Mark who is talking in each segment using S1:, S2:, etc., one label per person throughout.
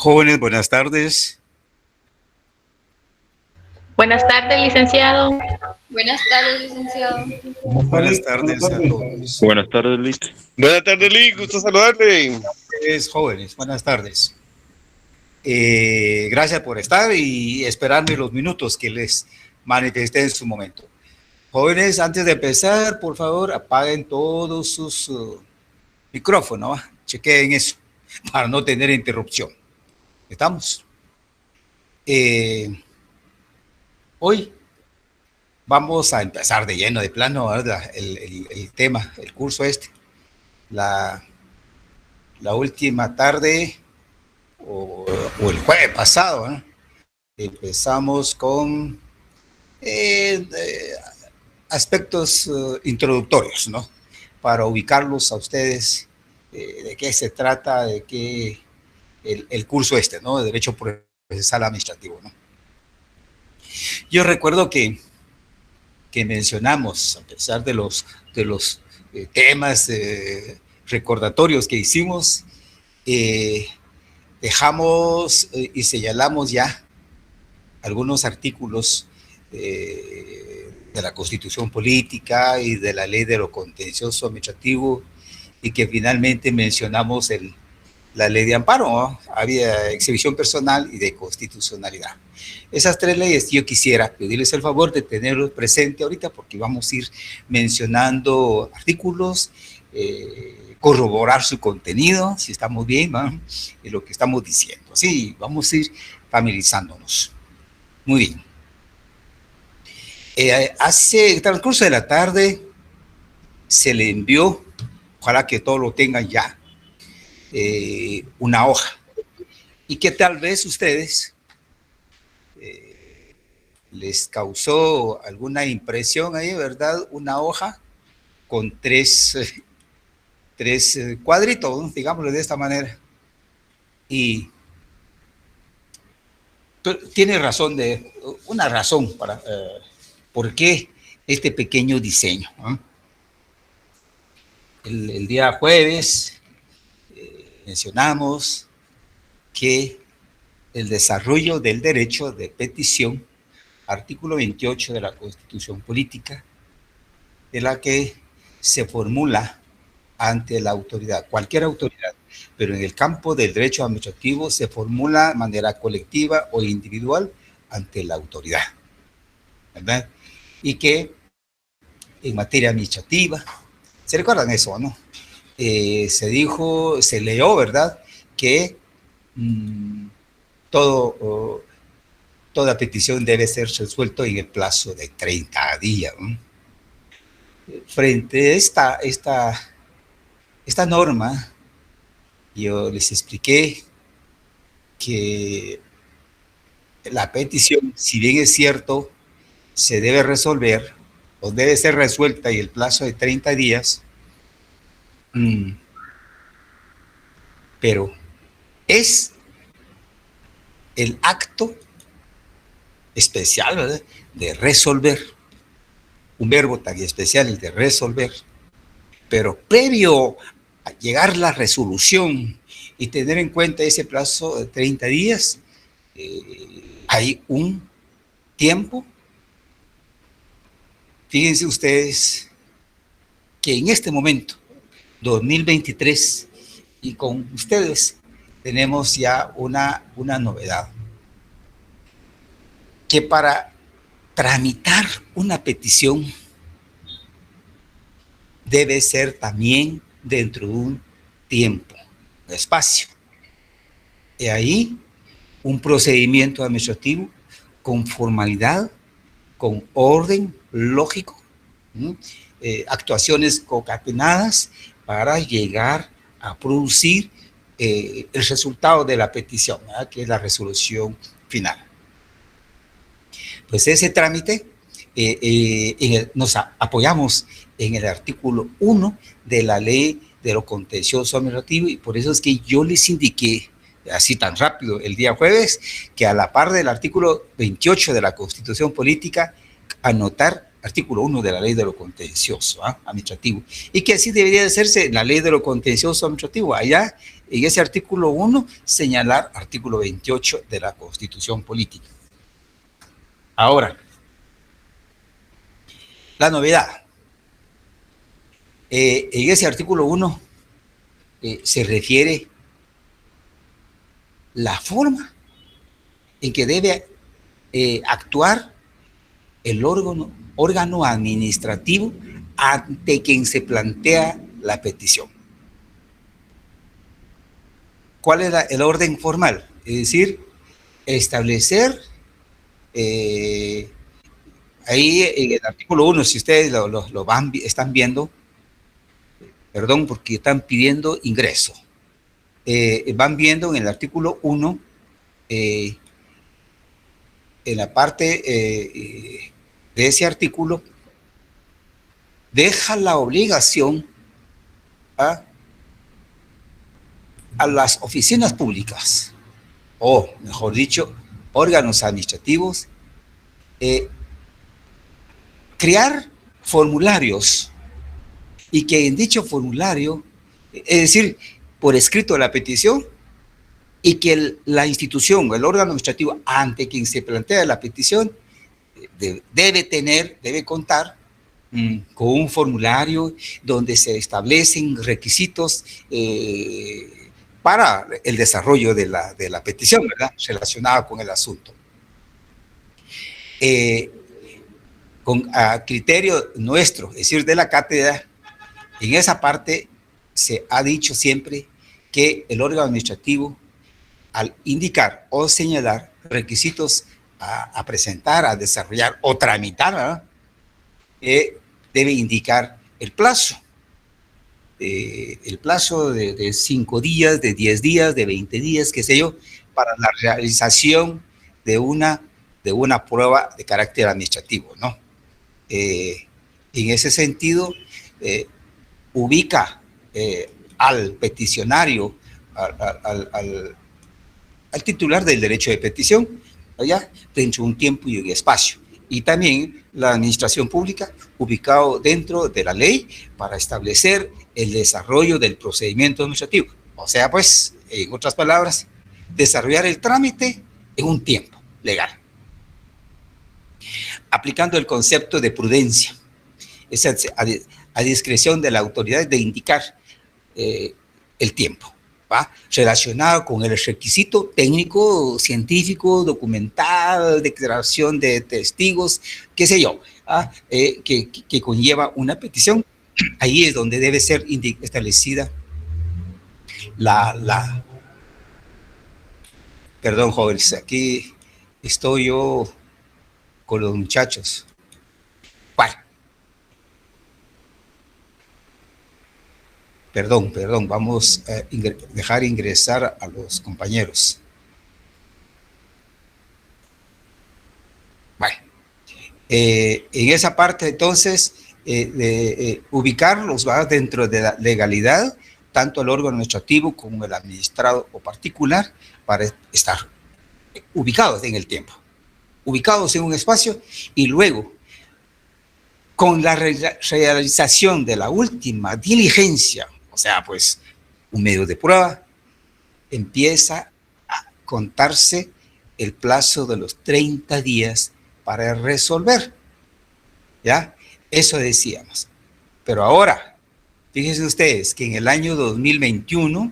S1: Jóvenes, buenas tardes.
S2: Buenas tardes, licenciado.
S3: Buenas tardes, licenciado.
S1: Buenas tardes a todos.
S4: Buenas tardes, Lick.
S5: Buenas tardes, Lick. Gusto saludarle.
S1: Jóvenes, buenas tardes. Gracias por estar y esperarme los minutos que les manifesté en su momento. Jóvenes, antes de empezar, por favor, apaguen todos sus micrófonos. Chequeen eso para no tener interrupción. ¿Estamos? Hoy vamos a empezar de lleno, de plano, ¿verdad? El tema, el curso la última tarde o el jueves pasado, ¿no? Empezamos con aspectos introductorios, ¿no? Para ubicarlos a ustedes de qué se trata, de qué el curso ¿no? De Derecho Procesal Administrativo, ¿no? Yo recuerdo que mencionamos, a pesar de los temas recordatorios que hicimos, dejamos y señalamos ya algunos artículos de la Constitución Política y de la Ley de lo Contencioso Administrativo, y que finalmente mencionamos la Ley de Amparo, ¿no? Había exhibición personal y de constitucionalidad. Esas tres leyes yo quisiera pedirles el favor de tenerlos presente ahorita, porque vamos a ir mencionando artículos, corroborar su contenido, si estamos bien, ¿no? En lo que estamos diciendo. Sí, vamos a ir familiarizándonos. Muy bien. Hace el transcurso de la tarde se le envió, ojalá que todos lo tengan ya, una hoja, y que tal vez ustedes les causó alguna impresión ahí, ¿verdad? Una hoja con tres cuadritos, ¿no? Digámoslo de esta manera. Y tiene una razón para por qué este pequeño diseño, ¿no? El día jueves mencionamos que el desarrollo del derecho de petición, artículo 28 de la Constitución Política, de la que se formula ante la autoridad, cualquier autoridad, pero en el campo del derecho administrativo se formula de manera colectiva o individual ante la autoridad, ¿verdad? Y que en materia administrativa, ¿se recuerdan eso, no? Se leyó, ¿verdad?, que toda petición debe ser resuelta en el plazo de 30 días, ¿no? Frente a esta norma, yo les expliqué que la petición, si bien es cierto, se debe resolver o debe ser resuelta en el plazo de 30 días, pero es el acto especial, ¿verdad?, de resolver, un verbo tan especial, el de resolver, pero previo a llegar la resolución y tener en cuenta ese plazo de 30 días, hay un tiempo. Fíjense ustedes que en este momento, 2023, y con ustedes tenemos ya una novedad, que para tramitar una petición debe ser también dentro de un tiempo, un espacio. Y ahí un procedimiento administrativo con formalidad, con orden lógico, actuaciones concatenadas para llegar a producir el resultado de la petición, ¿verdad?, que es la resolución final. Pues ese trámite nos apoyamos en el artículo 1 de la Ley de lo Contencioso Administrativo, y por eso es que yo les indiqué así tan rápido el día jueves que a la par del artículo 28 de la Constitución Política, anotar artículo 1 de la ley de lo contencioso administrativo, y que así debería de hacerse en la ley de lo contencioso administrativo. Allá, en ese artículo 1, señalar artículo 28 de la Constitución Política. Ahora, la novedad. En ese artículo 1 se refiere la forma en que debe actuar el órgano administrativo ante quien se plantea la petición. ¿Cuál es el orden formal? Es decir, establecer, ahí en el artículo 1, si ustedes están viendo, perdón, porque están pidiendo ingreso. Van viendo en el artículo 1, en la parte de ese artículo, deja la obligación a las oficinas públicas, o mejor dicho, órganos administrativos, crear formularios, y que en dicho formulario, es decir, por escrito la petición, y que la institución o el órgano administrativo ante quien se plantea la petición debe contar con un formulario donde se establecen requisitos para el desarrollo de la petición, ¿verdad?, relacionada con el asunto. A criterio nuestro, es decir, de la cátedra, en esa parte se ha dicho siempre que el órgano administrativo, al indicar o señalar requisitos a presentar, a desarrollar o tramitar, ¿verdad?, debe indicar el plazo. El plazo de 5 días, de 10 días, de 20 días, qué sé yo, para la realización de una prueba de carácter administrativo, ¿no? En ese sentido, ubica al peticionario, al titular del derecho de petición, allá, dentro de un tiempo y un espacio. Y también la administración pública, ubicado dentro de la ley para establecer el desarrollo del procedimiento administrativo. O sea, pues, en otras palabras, desarrollar el trámite en un tiempo legal. Aplicando el concepto de prudencia, es a discreción de la autoridad de indicar el tiempo, ¿va?, relacionado con el requisito técnico, científico, documental, declaración de testigos, qué sé yo, que conlleva una petición. Ahí es donde debe ser establecida Perdón, jóvenes, aquí estoy yo con los muchachos. Bueno. Perdón, vamos a dejar ingresar a los compañeros. Bueno, en esa parte entonces, ubicarlos, ¿va?, dentro de la legalidad, tanto el órgano administrativo como el administrado o particular, para estar ubicados en el tiempo, ubicados en un espacio, y luego, con la realización de la última diligencia, o sea, pues, un medio de prueba, empieza a contarse el plazo de los 30 días para resolver, ¿ya? Eso decíamos. Pero ahora, fíjense ustedes que en el año 2021,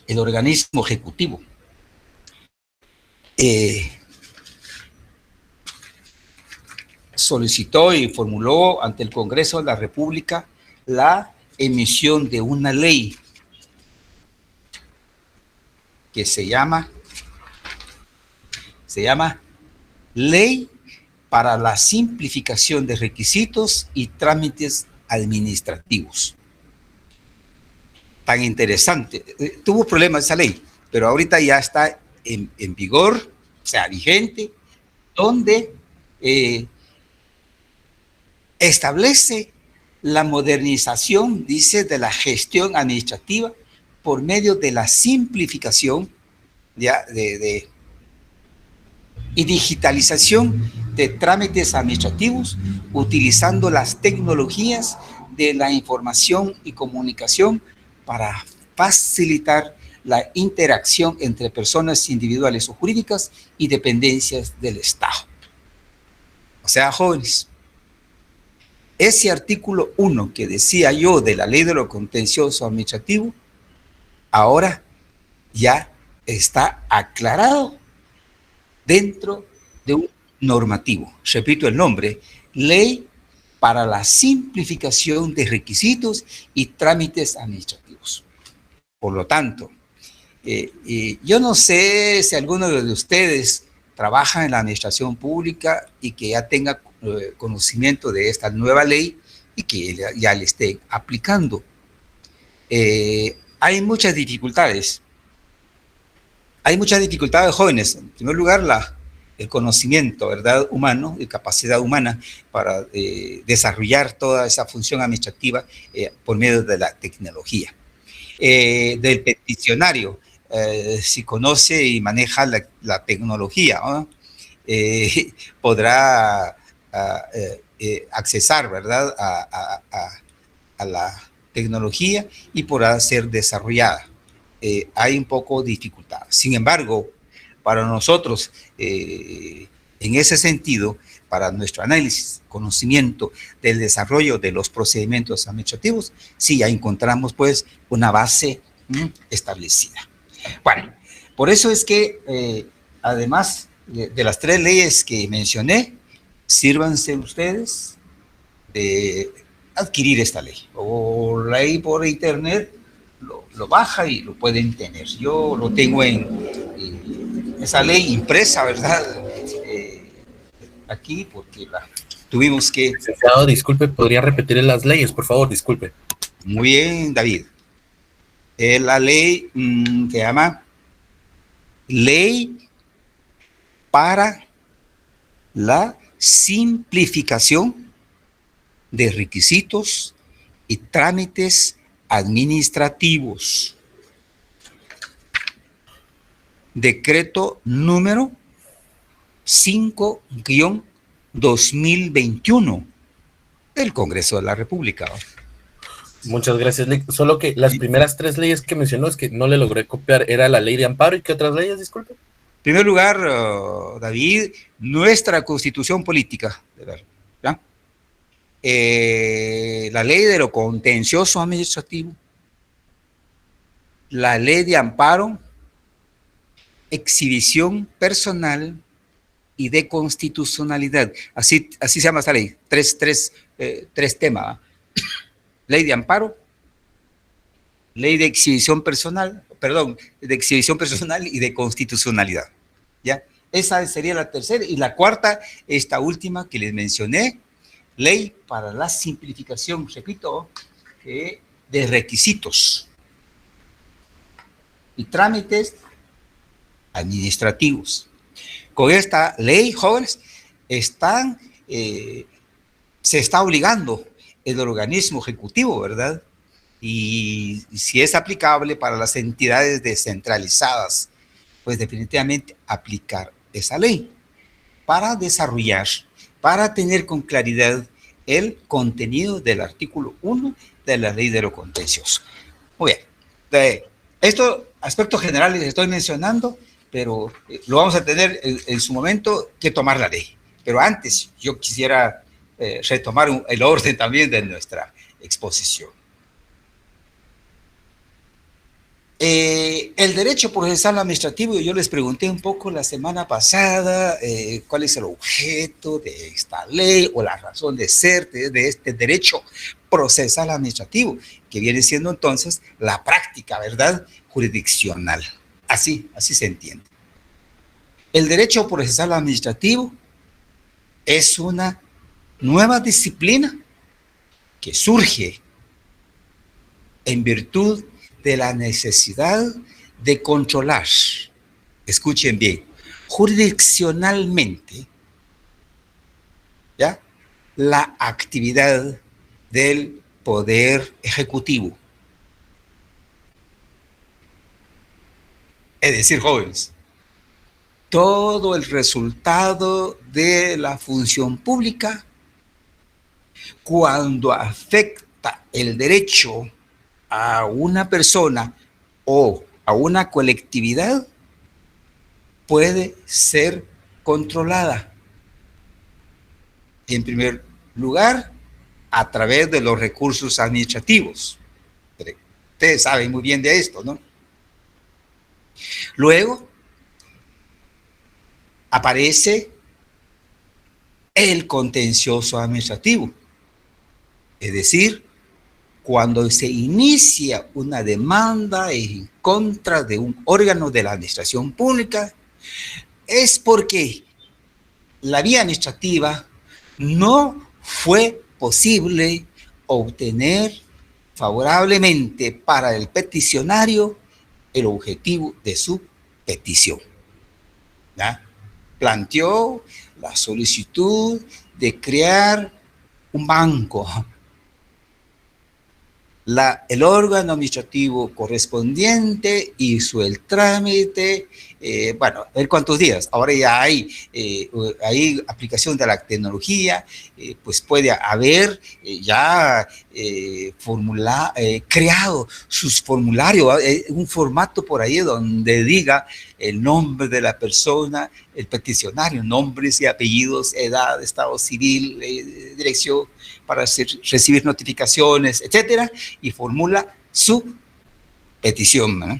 S1: el organismo ejecutivo solicitó y formuló ante el Congreso de la República la emisión de una ley que se llama Ley para la Simplificación de Requisitos y Trámites Administrativos. Tan interesante. Tuvo problemas esa ley, pero ahorita ya está en vigor, o sea, vigente, donde establece la modernización, dice, de la gestión administrativa por medio de la simplificación, ya, y digitalización de trámites administrativos utilizando las tecnologías de la información y comunicación para facilitar la interacción entre personas individuales o jurídicas y dependencias del Estado. O sea, jóvenes, ese artículo 1 que decía yo de la ley de lo contencioso administrativo, ahora ya está aclarado dentro de un normativo. Repito el nombre, Ley para la Simplificación de Requisitos y Trámites Administrativos. Por lo tanto, yo no sé si alguno de ustedes trabaja en la administración pública y que ya tenga conocimiento de esta nueva ley y que ya le esté aplicando. Hay muchas dificultades. Hay muchas dificultades, jóvenes. En primer lugar, el conocimiento, ¿verdad?, humano y capacidad humana para desarrollar toda esa función administrativa por medio de la tecnología. Del peticionario, si conoce y maneja la tecnología, ¿no? Podrá accesar, ¿verdad?, a la tecnología y podrá ser desarrollada. Hay un poco de dificultad. Sin embargo, para nosotros, en ese sentido, para nuestro análisis, conocimiento del desarrollo de los procedimientos administrativos, sí ya encontramos pues una base establecida. Bueno, por eso es que además de las 3 leyes que mencioné, sírvanse ustedes de adquirir esta ley, o ley por internet, lo baja y lo pueden tener. Yo lo tengo en esa ley impresa, ¿verdad? Aquí, porque tuvimos que...
S4: Licenciado, disculpe, ¿podría repetir las leyes, por favor? Disculpe.
S1: Muy bien, David. La ley se llama Ley para la Simplificación de Requisitos y Trámites Administrativos. Decreto número 5-2021 del Congreso de la República.
S4: Muchas gracias. Solo que las primeras 3 leyes que mencionó es que no le logré copiar. Era la ley de amparo y ¿qué otras leyes? Disculpe.
S1: En primer lugar, David, nuestra Constitución política, ¿ya? La ley de lo contencioso administrativo, la ley de amparo, exhibición personal y de constitucionalidad. Así se llama esta ley. Tres temas. Ley de amparo, ley de exhibición personal, de exhibición personal y de constitucionalidad. ¿Ya? Esa sería la tercera. Y la cuarta, esta última que les mencioné, ley para la simplificación, repito, de requisitos y trámites administrativos. Con esta ley, jóvenes, se está obligando el organismo ejecutivo, ¿verdad? Y si es aplicable para las entidades descentralizadas, pues definitivamente aplicar esa ley para desarrollar, para tener con claridad el contenido del artículo 1 de la ley de lo contencioso. Muy bien. Estos aspectos generales les estoy mencionando, pero lo vamos a tener en su momento que tomar la ley. Pero antes yo quisiera retomar el orden también de nuestra exposición. El derecho procesal administrativo, yo les pregunté un poco la semana pasada cuál es el objeto de esta ley o la razón de ser de este derecho procesal administrativo, que viene siendo entonces la práctica, ¿verdad?, jurisdiccional. Así se entiende. El derecho procesal administrativo es una nueva disciplina que surge en virtud de la necesidad de controlar, escuchen bien, jurisdiccionalmente, ¿ya?, la actividad del poder ejecutivo. Es decir, jóvenes, todo el resultado de la función pública, cuando afecta el derecho a una persona o a una colectividad, puede ser controlada. En primer lugar, a través de los recursos administrativos. Ustedes saben muy bien de esto, ¿no? Luego, aparece el contencioso administrativo. Es decir, cuando se inicia una demanda en contra de un órgano de la administración pública, es porque la vía administrativa no fue posible obtener favorablemente para el peticionario el objetivo de su petición. ¿Ya? Planteó la solicitud de crear un banco. El órgano administrativo correspondiente hizo el trámite, bueno, a ver cuántos días. Ahora ya hay aplicación de la tecnología, pues puede haber creado sus formularios, un formato por ahí donde diga el nombre de la persona, el peticionario, nombres y apellidos, edad, estado civil, dirección para recibir notificaciones, etcétera, y formula su petición, ¿no?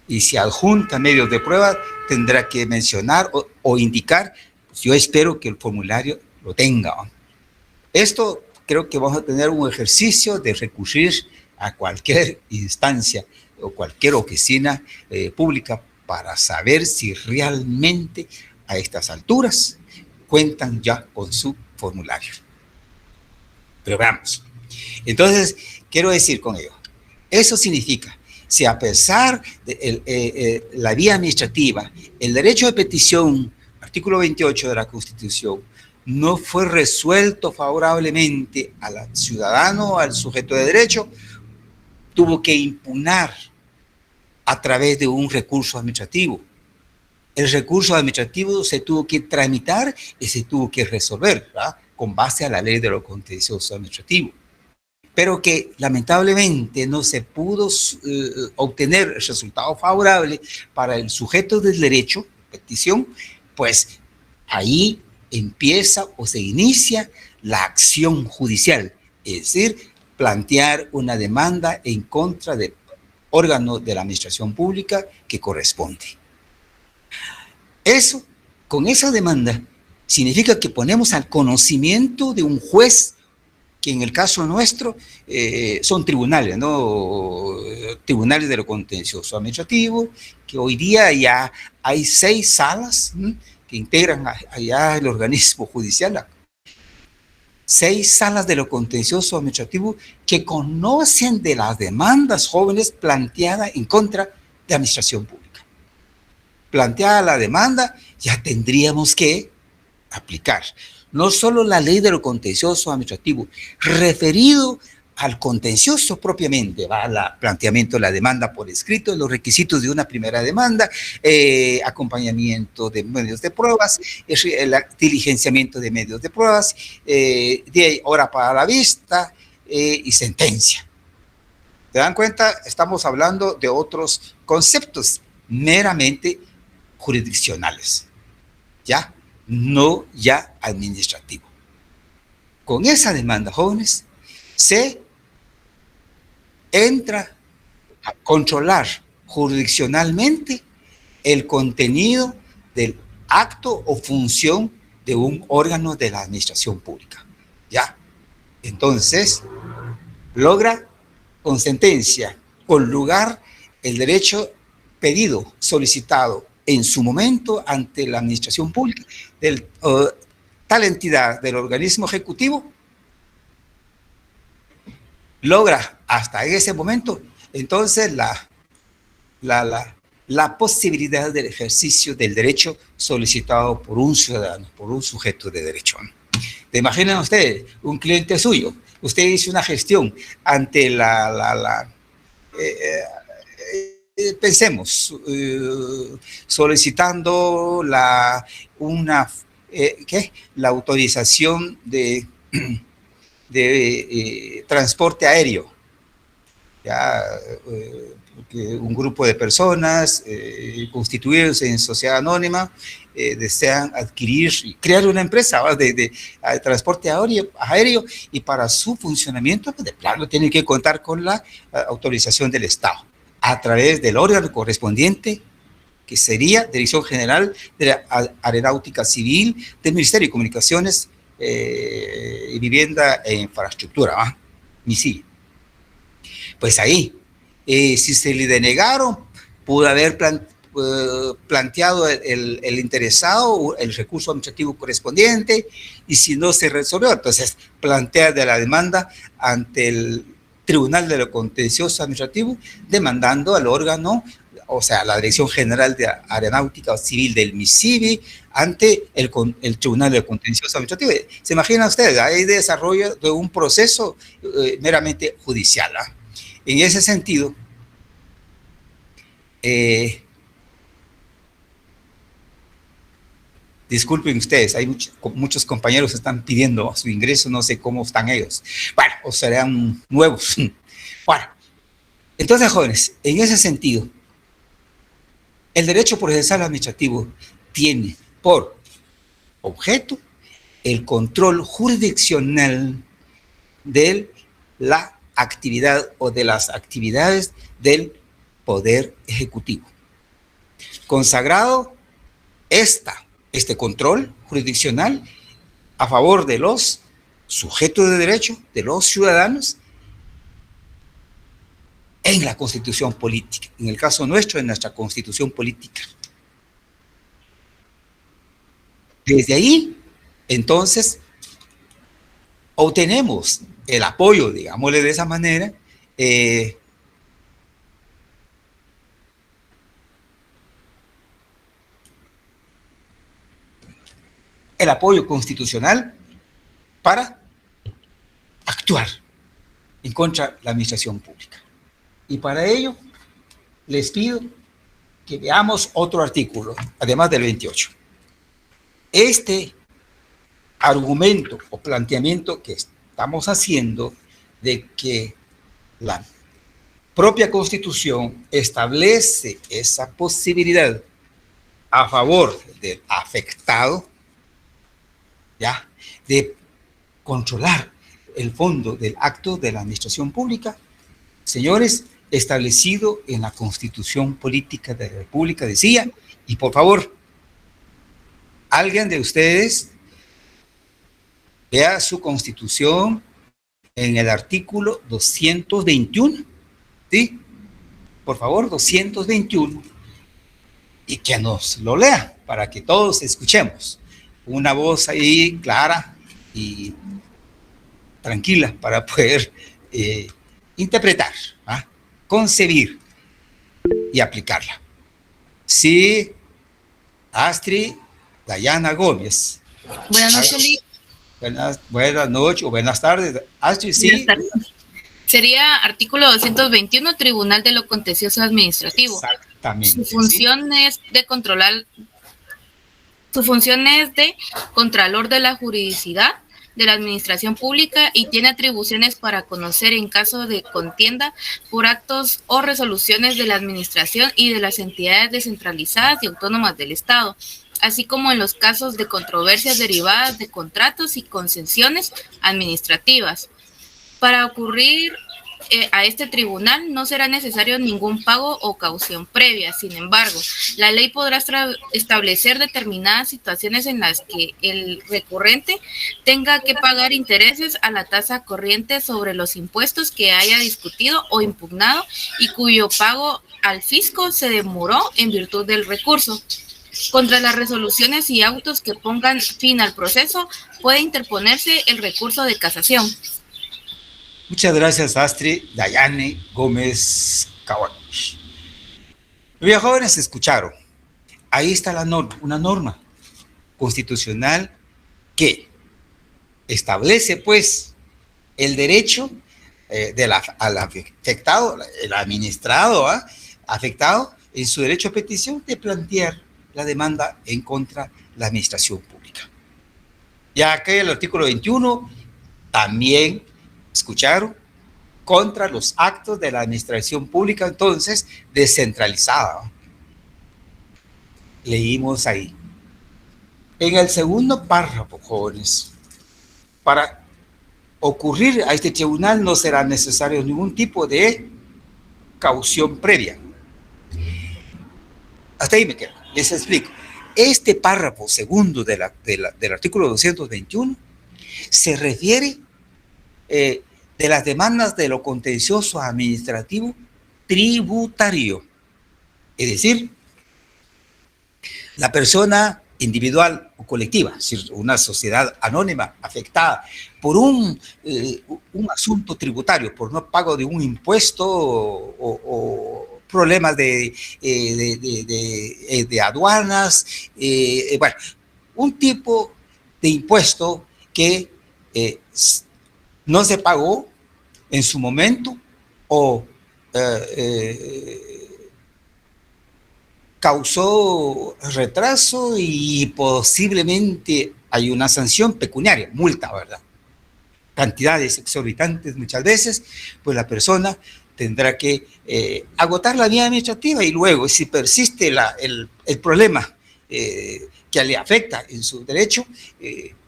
S1: Y si adjunta medios de prueba, tendrá que mencionar o indicar, pues yo espero que el formulario lo tenga, ¿no? Esto creo que vamos a tener un ejercicio de recurrir a cualquier instancia o cualquier oficina pública para saber si realmente a estas alturas cuentan ya con su formulario. Pero veamos. Entonces, quiero decir con ello, eso significa, si a pesar de la vía administrativa, el derecho de petición, artículo 28 de la Constitución, no fue resuelto favorablemente al ciudadano, al sujeto de derecho, tuvo que impugnar a través de un recurso administrativo. El recurso administrativo se tuvo que tramitar y se tuvo que resolver, ¿verdad?, con base a la ley de lo contencioso administrativo, pero que lamentablemente no se pudo obtener el resultado favorable para el sujeto del derecho, petición, pues ahí empieza o se inicia la acción judicial, es decir, plantear una demanda en contra del órgano de la administración pública que corresponde. Eso, con esa demanda, significa que ponemos al conocimiento de un juez, que en el caso nuestro son tribunales, ¿no? Tribunales de lo contencioso administrativo, que hoy día ya hay 6 salas que integran allá el organismo judicial, 6 salas de lo contencioso administrativo que conocen de las demandas jóvenes planteadas en contra de la administración pública. Planteada la demanda, ya tendríamos que aplicar no solo la ley de lo contencioso administrativo, referido al contencioso propiamente, va el planteamiento de la demanda por escrito, los requisitos de una primera demanda, acompañamiento de medios de pruebas, el diligenciamiento de medios de pruebas, de hora para la vista y sentencia. ¿Te dan cuenta? Estamos hablando de otros conceptos meramente jurisdiccionales, ¿ya? No ya administrativo. Con esa demanda, jóvenes, se entra a controlar jurisdiccionalmente el contenido del acto o función de un órgano de la administración pública. ¿Ya? Entonces, logra con sentencia, con lugar, el derecho pedido, solicitado en su momento ante la administración pública, de tal entidad del organismo ejecutivo, logra hasta ese momento, entonces la posibilidad del ejercicio del derecho solicitado por un ciudadano, por un sujeto de derecho. ¿Te imaginan ustedes un cliente suyo? Usted hizo una gestión ante pensemos, solicitando la autorización de transporte aéreo. Ya, un grupo de personas constituidos en sociedad anónima desean adquirir y crear una empresa de transporte aéreo, y para su funcionamiento, pues de plano, tienen que contar con la autorización del Estado a través del órgano correspondiente, que sería Dirección General de la Aeronáutica Civil del Ministerio de Comunicaciones y Vivienda e Infraestructura, MICI. Pues ahí, si se le denegaron, pudo haber planteado el interesado el recurso administrativo correspondiente, y si no se resolvió, entonces plantea de la demanda ante el Tribunal de lo Contencioso Administrativo, demandando al órgano, o sea, la Dirección General de Aeronáutica Civil del MICIBI, ante el Tribunal de Contencioso Administrativo. ¿Se imagina ustedes? Hay desarrollo de un proceso meramente judicial. En ese sentido, disculpen ustedes, hay muchos compañeros que están pidiendo su ingreso, no sé cómo están ellos. Bueno, o serán nuevos. Bueno, entonces, jóvenes, en ese sentido, el derecho procesal administrativo tiene por objeto el control jurisdiccional de la actividad o de las actividades del Poder Ejecutivo. Consagrado este control jurisdiccional a favor de los sujetos de derecho, de los ciudadanos, en la Constitución política. En el caso nuestro, en nuestra Constitución política. Desde ahí, entonces, obtenemos el apoyo, digámosle de esa manera, el apoyo constitucional para actuar en contra de la administración pública. Y para ello, les pido que veamos otro artículo, además del 28. Este argumento o planteamiento que estamos haciendo de que la propia Constitución establece esa posibilidad a favor del afectado, ¿ya?, de controlar el fondo del acto de la administración pública, señores, establecido en la Constitución Política de la República, decía, y por favor, alguien de ustedes vea su Constitución en el artículo 221, ¿sí? Por favor, 221, y que nos lo lea para que todos escuchemos. Una voz ahí clara y tranquila para poder interpretar, concebir y aplicarla. Sí, Astrid Dayana Gómez.
S3: Buenas noches,
S1: Buenas noches o buenas tardes. Astrid, sí.
S3: Buenas tardes. Sería artículo 221, Tribunal de lo Contencioso Administrativo.
S1: Exactamente.
S3: Su función es de controlar. Su función es de contralor de la juridicidad de la administración pública y tiene atribuciones para conocer en caso de contienda por actos o resoluciones de la administración y de las entidades descentralizadas y autónomas del Estado, así como en los casos de controversias derivadas de contratos y concesiones administrativas. Para ocurrir a este tribunal no será necesario ningún pago o caución previa. Sin embargo, la ley podrá establecer determinadas situaciones en las que el recurrente tenga que pagar intereses a la tasa corriente sobre los impuestos que haya discutido o impugnado y cuyo pago al fisco se demoró en virtud del recurso. Contra las resoluciones y autos que pongan fin al proceso, puede interponerse el recurso de casación.
S1: Muchas gracias, Astrid Dayane Gómez Cabanos. Bien, jóvenes, escucharon. Ahí está la norma, una norma constitucional que establece, pues, el derecho al afectado, el administrado, afectado en su derecho a petición de plantear la demanda en contra de la administración pública. Ya que el artículo 21 también, escucharon, contra los actos de la administración pública, entonces, descentralizada. Leímos ahí. En el segundo párrafo, jóvenes, para ocurrir a este tribunal no será necesario ningún tipo de caución previa. Hasta ahí me quedo. Les explico. Este párrafo segundo del artículo 221 se refiere de las demandas de lo contencioso administrativo tributario. Es decir, la persona individual o colectiva, es decir, una sociedad anónima afectada por un asunto tributario, por no pago de un impuesto o problemas de aduanas, bueno, un tipo de impuesto que no se pagó en su momento o causó retraso y posiblemente hay una sanción pecuniaria, multa, ¿verdad? Cantidades exorbitantes muchas veces, pues la persona tendrá que agotar la vía administrativa y luego, si persiste el problema que le afecta en su derecho,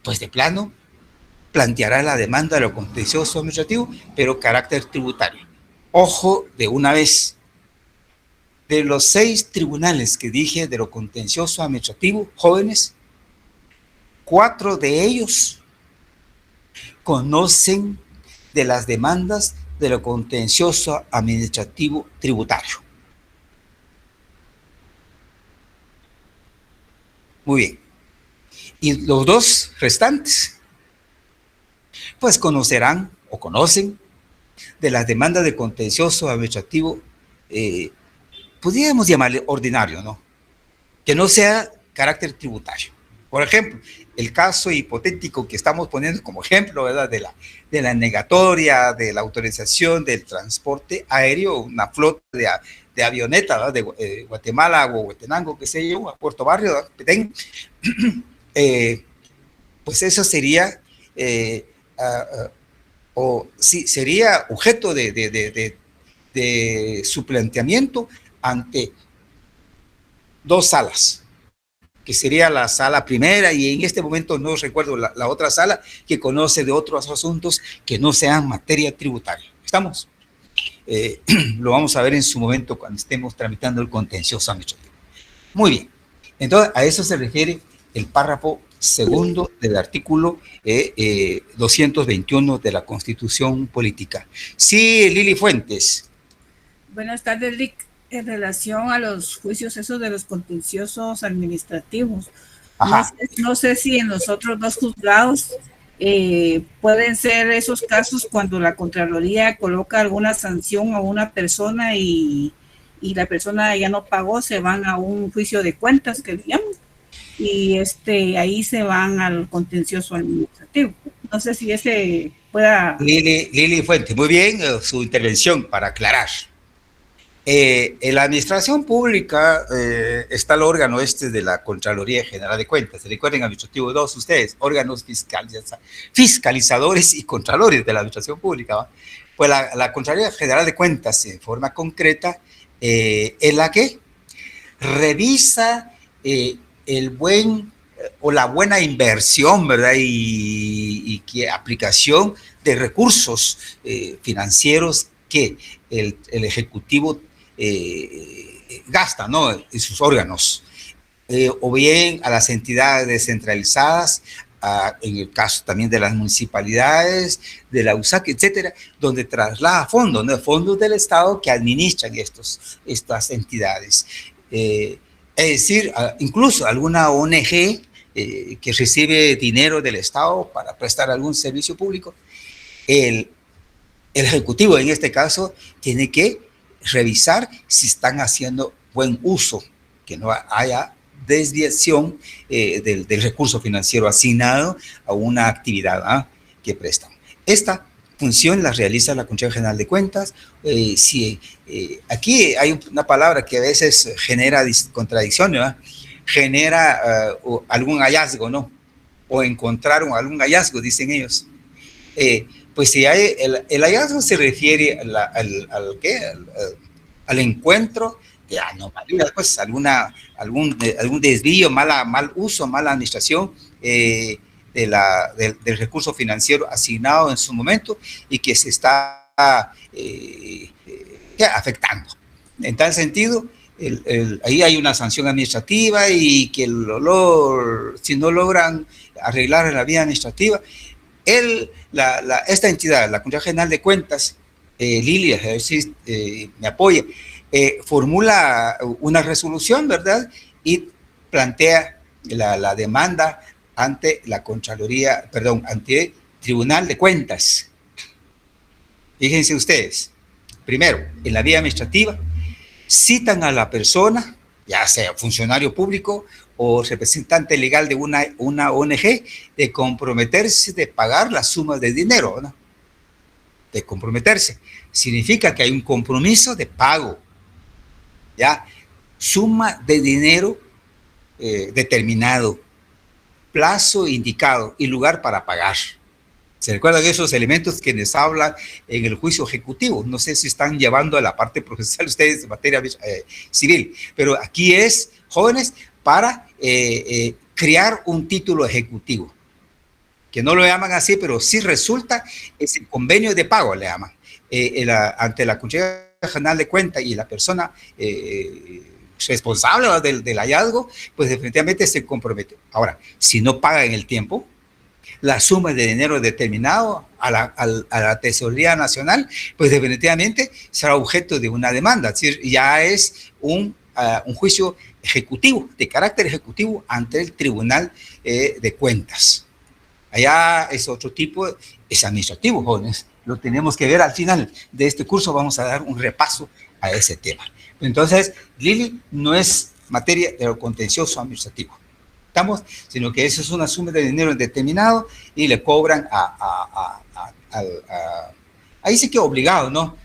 S1: pues de plano planteará la demanda de lo contencioso administrativo, pero carácter tributario. Ojo de una vez, de los 6 tribunales que dije de lo contencioso administrativo, jóvenes, 4 de ellos conocen de las demandas de lo contencioso administrativo tributario. Muy bien. Y los 2 restantes, pues conocerán o conocen de las demandas de contencioso administrativo, podríamos llamarle ordinario, ¿no? Que no sea carácter tributario. Por ejemplo, el caso hipotético que estamos poniendo como ejemplo, ¿verdad? De la negatoria, de la autorización del transporte aéreo, una flota de avioneta, ¿verdad? De Guatemala o Huetenango, qué sé yo, a Puerto Barrio, Petén, pues eso sería, sería objeto de su planteamiento ante 2 salas, que sería la sala primera, y en este momento no recuerdo la otra sala, que conoce de otros asuntos que no sean materia tributaria. ¿Estamos? Lo vamos a ver en su momento cuando estemos tramitando el contencioso administrativo. Muy bien. Entonces, a eso se refiere el párrafo segundo del artículo 221 de la Constitución Política. Sí, Lili Fuentes.
S6: Buenas tardes, Rick. En relación a los juicios esos de los contenciosos administrativos, no sé si en los otros 2 juzgados pueden ser esos casos cuando la Contraloría coloca alguna sanción a una persona y la persona ya no pagó, se van a un juicio de cuentas que le llaman, y ahí se van al contencioso administrativo. No sé si ese pueda...
S1: Lili Fuentes, muy bien su intervención para aclarar. En la administración pública está el órgano de la Contraloría General de Cuentas. Recuerden, administrativo 2, ustedes, órganos fiscalizadores y contralores de la administración pública, ¿va? Pues la Contraloría General de Cuentas, en forma concreta, es la que revisa el buen o la buena inversión, ¿verdad? Y que aplicación de recursos financieros que el Ejecutivo gasta, ¿no? En sus órganos, o bien a las entidades descentralizadas, en el caso también de las municipalidades, de la USAC, etcétera, donde traslada fondos, ¿no? Fondos del Estado que administran estas entidades. Es decir, incluso alguna ONG que recibe dinero del Estado para prestar algún servicio público, el Ejecutivo en este caso tiene que revisar si están haciendo buen uso, que no haya desviación del recurso financiero asignado a una actividad que prestan. Esta función la realiza la Contraloría General de Cuentas. Aquí hay una palabra que a veces genera contradicción, ¿verdad? Genera algún hallazgo, ¿no? O encontraron algún hallazgo, dicen ellos. Pues si hay, el hallazgo se refiere al encuentro de anomalías, pues algún desvío, mal uso, mala administración del recurso financiero asignado en su momento y que se está afectando. En tal sentido, ahí hay una sanción administrativa y que si no logran arreglar la vía administrativa, esta entidad, la Contraloría General de Cuentas, Lilia, a ver si me apoya, formula una resolución, ¿verdad? Y plantea la demanda ante ante el Tribunal de Cuentas. Fíjense ustedes, primero, en la vía administrativa, citan a la persona, ya sea funcionario público o representante legal de una ONG, de comprometerse de pagar las sumas de dinero, ¿no? De comprometerse. Significa que hay un compromiso de pago, ¿ya? Suma de dinero determinado, plazo indicado y lugar para pagar. ¿Se recuerdan esos elementos que les hablan en el juicio ejecutivo? No sé si están llevando a la parte procesal ustedes de materia civil, pero aquí es, jóvenes, para crear un título ejecutivo, que no lo llaman así, pero sí resulta, es el convenio de pago, le llaman, ante la Contraloría General de Cuentas y la persona responsable del hallazgo, pues definitivamente se compromete. Ahora, si no paga en el tiempo, la suma de dinero determinado a la Tesorería Nacional, pues definitivamente será objeto de una demanda. Es decir, ya es un juicio ejecutivo, de carácter ejecutivo, ante el Tribunal de Cuentas. Allá es otro tipo, es administrativo, jóvenes. Lo tenemos que ver al final de este curso, vamos a dar un repaso a ese tema. Entonces, Lili, no es materia de lo contencioso administrativo, sino que eso es una suma de dinero determinado y le cobran ahí sí que obligado, ¿no?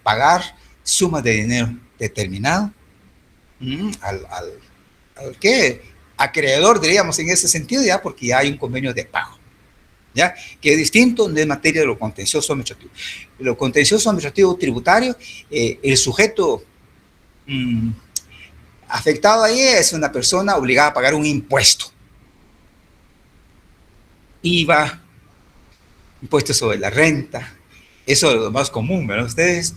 S1: Pagar sumas de dinero determinado al que acreedor, diríamos en ese sentido, ya, porque ya hay un convenio de pago, ya, que es distinto de materia de lo contencioso administrativo. Lo contencioso administrativo tributario, el sujeto afectado ahí es una persona obligada a pagar un impuesto. IVA, impuesto sobre la renta, eso es lo más común, ¿verdad? Ustedes,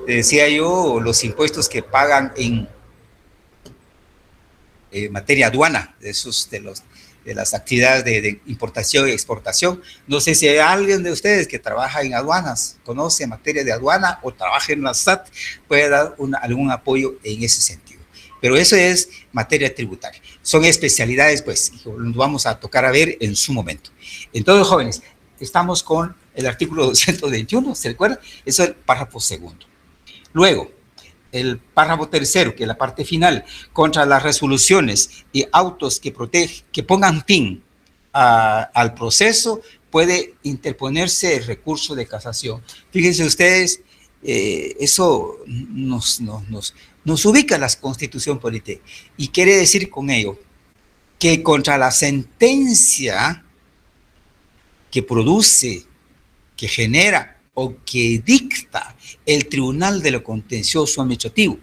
S1: decía yo, los impuestos que pagan en materia aduana, de las actividades de importación y exportación. No sé si hay alguien de ustedes que trabaja en aduanas, conoce materia de aduana o trabaja en la SAT, puede dar algún apoyo en ese sentido. Pero eso es materia tributaria. Son especialidades, pues, que vamos a tocar a ver en su momento. Entonces, jóvenes, estamos con el artículo 221, ¿se recuerdan? Eso es el párrafo segundo. Luego, el párrafo tercero, que es la parte final, contra las resoluciones y autos que pongan fin al proceso, puede interponerse el recurso de casación. Fíjense ustedes, eso nos ubica en la Constitución Política y quiere decir con ello que contra la sentencia que produce, que genera o que dicta el Tribunal de lo Contencioso Administrativo,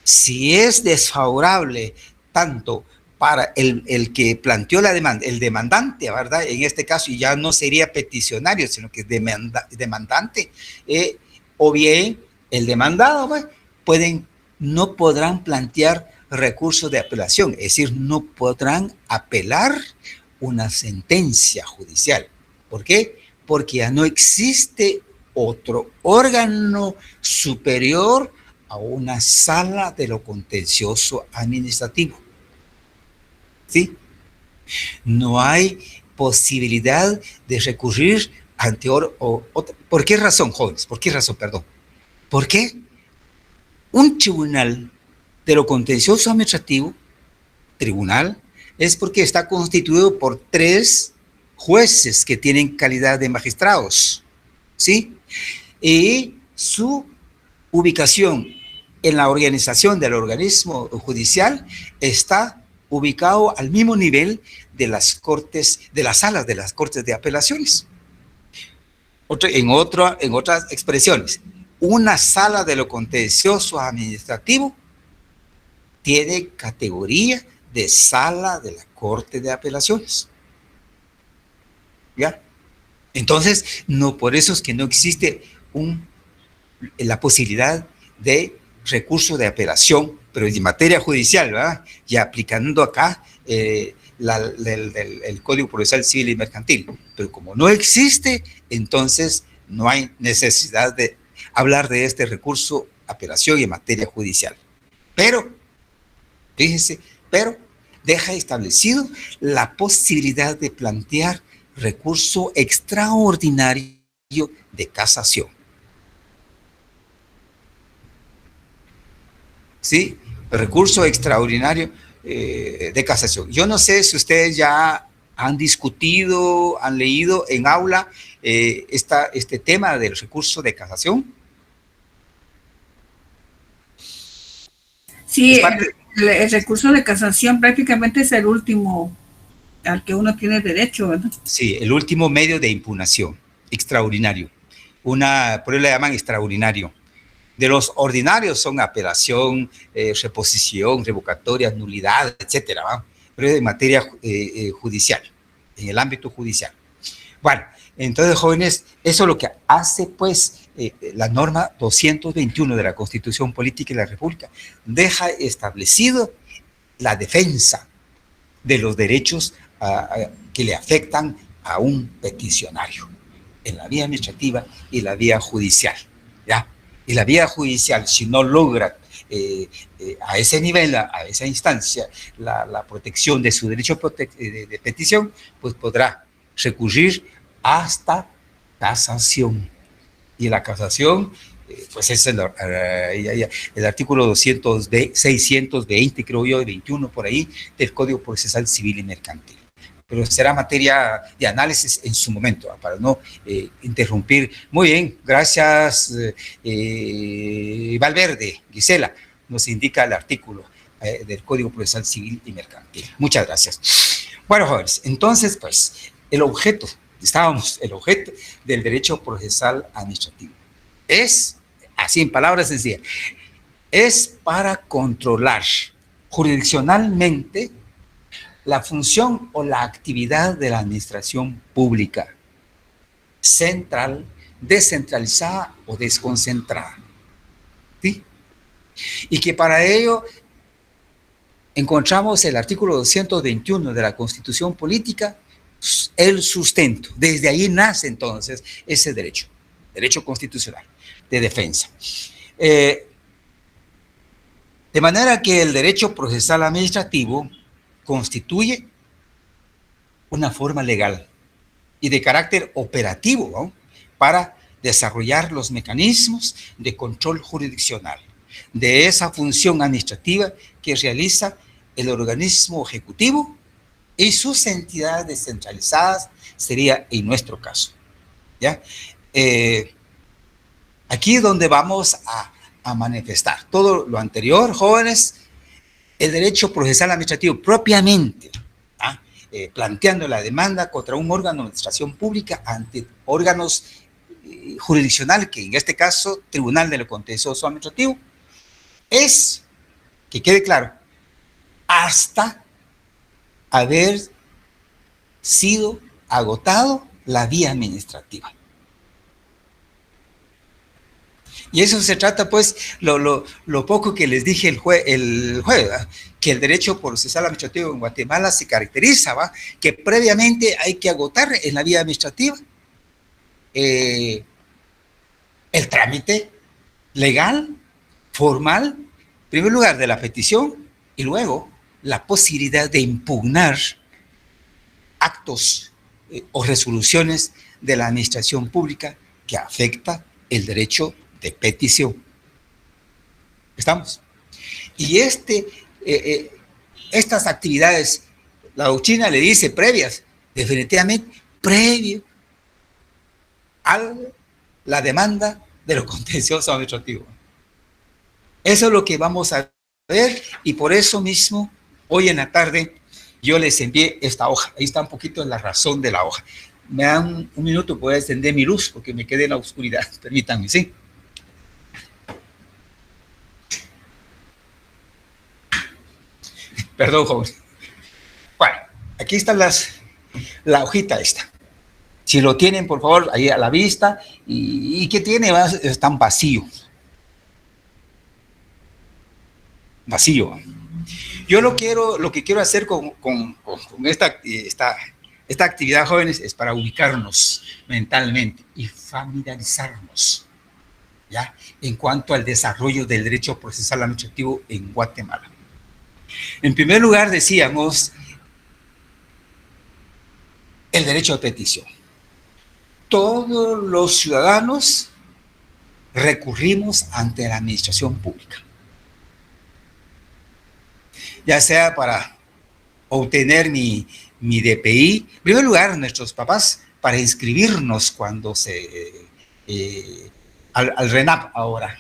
S1: si es desfavorable tanto para el que planteó la demanda, el demandante, ¿verdad? En este caso ya no sería peticionario, sino que es demandante, o bien el demandado, ¿verdad? No podrán plantear recursos de apelación, es decir, no podrán apelar una sentencia judicial. ¿Por qué? Porque ya no existe otro órgano superior a una sala de lo contencioso administrativo. ¿Sí? No hay posibilidad de recurrir ante otra. ¿Por qué razón, jóvenes? ¿Por qué razón, perdón? Porque un tribunal de lo contencioso administrativo, tribunal, es porque está constituido por tres jueces que tienen calidad de magistrados, ¿sí? Y su ubicación en la organización del organismo judicial está ubicado al mismo nivel de las cortes, de las salas de las cortes de apelaciones. En otras expresiones, una sala de lo contencioso administrativo tiene categoría de sala de la corte de apelaciones. ¿Ya? Entonces, no, por eso es que no existe la posibilidad de recurso de apelación, pero en materia judicial, ¿verdad? Y aplicando acá el Código Procesal Civil y Mercantil. Pero como no existe, entonces no hay necesidad de hablar de este recurso apelación en materia judicial. Pero, fíjense, deja establecido la posibilidad de plantear recurso extraordinario de casación. ¿Sí? Recurso extraordinario de casación. Yo no sé si ustedes ya han discutido, han leído en aula este tema del recurso de casación.
S6: Sí, el recurso de casación prácticamente es el último al que uno tiene derecho, ¿verdad?
S1: Sí, el último medio de impugnación, extraordinario. Por eso le llaman extraordinario. De los ordinarios son apelación, reposición, revocatoria, nulidad, etcétera, ¿va? Pero es en materia judicial, en el ámbito judicial. Bueno, entonces, jóvenes, eso es lo que hace, pues, la norma 221 de la Constitución Política de la República. Deja establecido la defensa de los derechos que le afectan a un peticionario en la vía administrativa y la vía judicial, ¿ya? Y la vía judicial, si no logra a ese nivel, a esa instancia, la protección de su derecho de petición, pues podrá recurrir hasta casación. Y la casación, pues es el artículo 620, creo yo, 21 por ahí, del Código Procesal Civil y Mercantil. Pero será materia de análisis en su momento, para no interrumpir. Muy bien, gracias, Valverde. Gisela nos indica el artículo del Código Procesal Civil y Mercantil. Muchas gracias. Bueno, jóvenes, entonces, pues, el objeto del derecho procesal administrativo es, así en palabras sencillas, es para controlar jurisdiccionalmente la función o la actividad de la administración pública, central, descentralizada o desconcentrada. ¿Sí? Y que para ello encontramos el artículo 221 de la Constitución Política, el sustento. Desde ahí nace entonces ese derecho constitucional de defensa. De manera que el derecho procesal administrativo constituye una forma legal y de carácter operativo, ¿no?, para desarrollar los mecanismos de control jurisdiccional de esa función administrativa que realiza el organismo ejecutivo y sus entidades descentralizadas, sería en nuestro caso, ¿ya? Aquí es donde vamos a manifestar todo lo anterior, jóvenes. El derecho procesal administrativo propiamente, planteando la demanda contra un órgano de administración pública ante órganos jurisdiccionales, que en este caso, Tribunal de lo Contencioso Administrativo, es, que quede claro, hasta haber sido agotado la vía administrativa. Y eso se trata, pues, lo poco que les dije el jueves, ¿va?, que el derecho procesal administrativo en Guatemala se caracteriza, ¿va?, que previamente hay que agotar en la vía administrativa el trámite legal, formal, en primer lugar de la petición, y luego la posibilidad de impugnar actos o resoluciones de la administración pública que afecta el derecho de petición. ¿Estamos? Y estas actividades, la doctrina le dice previas, definitivamente previo a la demanda de lo contencioso administrativo. Eso es lo que vamos a ver, y por eso mismo, hoy en la tarde, yo les envié esta hoja. Ahí está un poquito la razón de la hoja. Me dan un minuto, puedo encender mi luz, porque me quedé en la oscuridad. Permítanme, ¿sí? Perdón, joven. Bueno, aquí está la hojita esta. Si lo tienen, por favor, ahí a la vista. ¿Y qué tiene? Están vacíos. Vacío. Yo lo que quiero hacer con esta actividad, jóvenes, es para ubicarnos mentalmente y familiarizarnos, ¿ya?, en cuanto al desarrollo del derecho procesal administrativo en Guatemala. En primer lugar, decíamos el derecho de petición. Todos los ciudadanos recurrimos ante la administración pública, ya sea para obtener mi DPI, en primer lugar, nuestros papás, para inscribirnos cuando al RENAP ahora,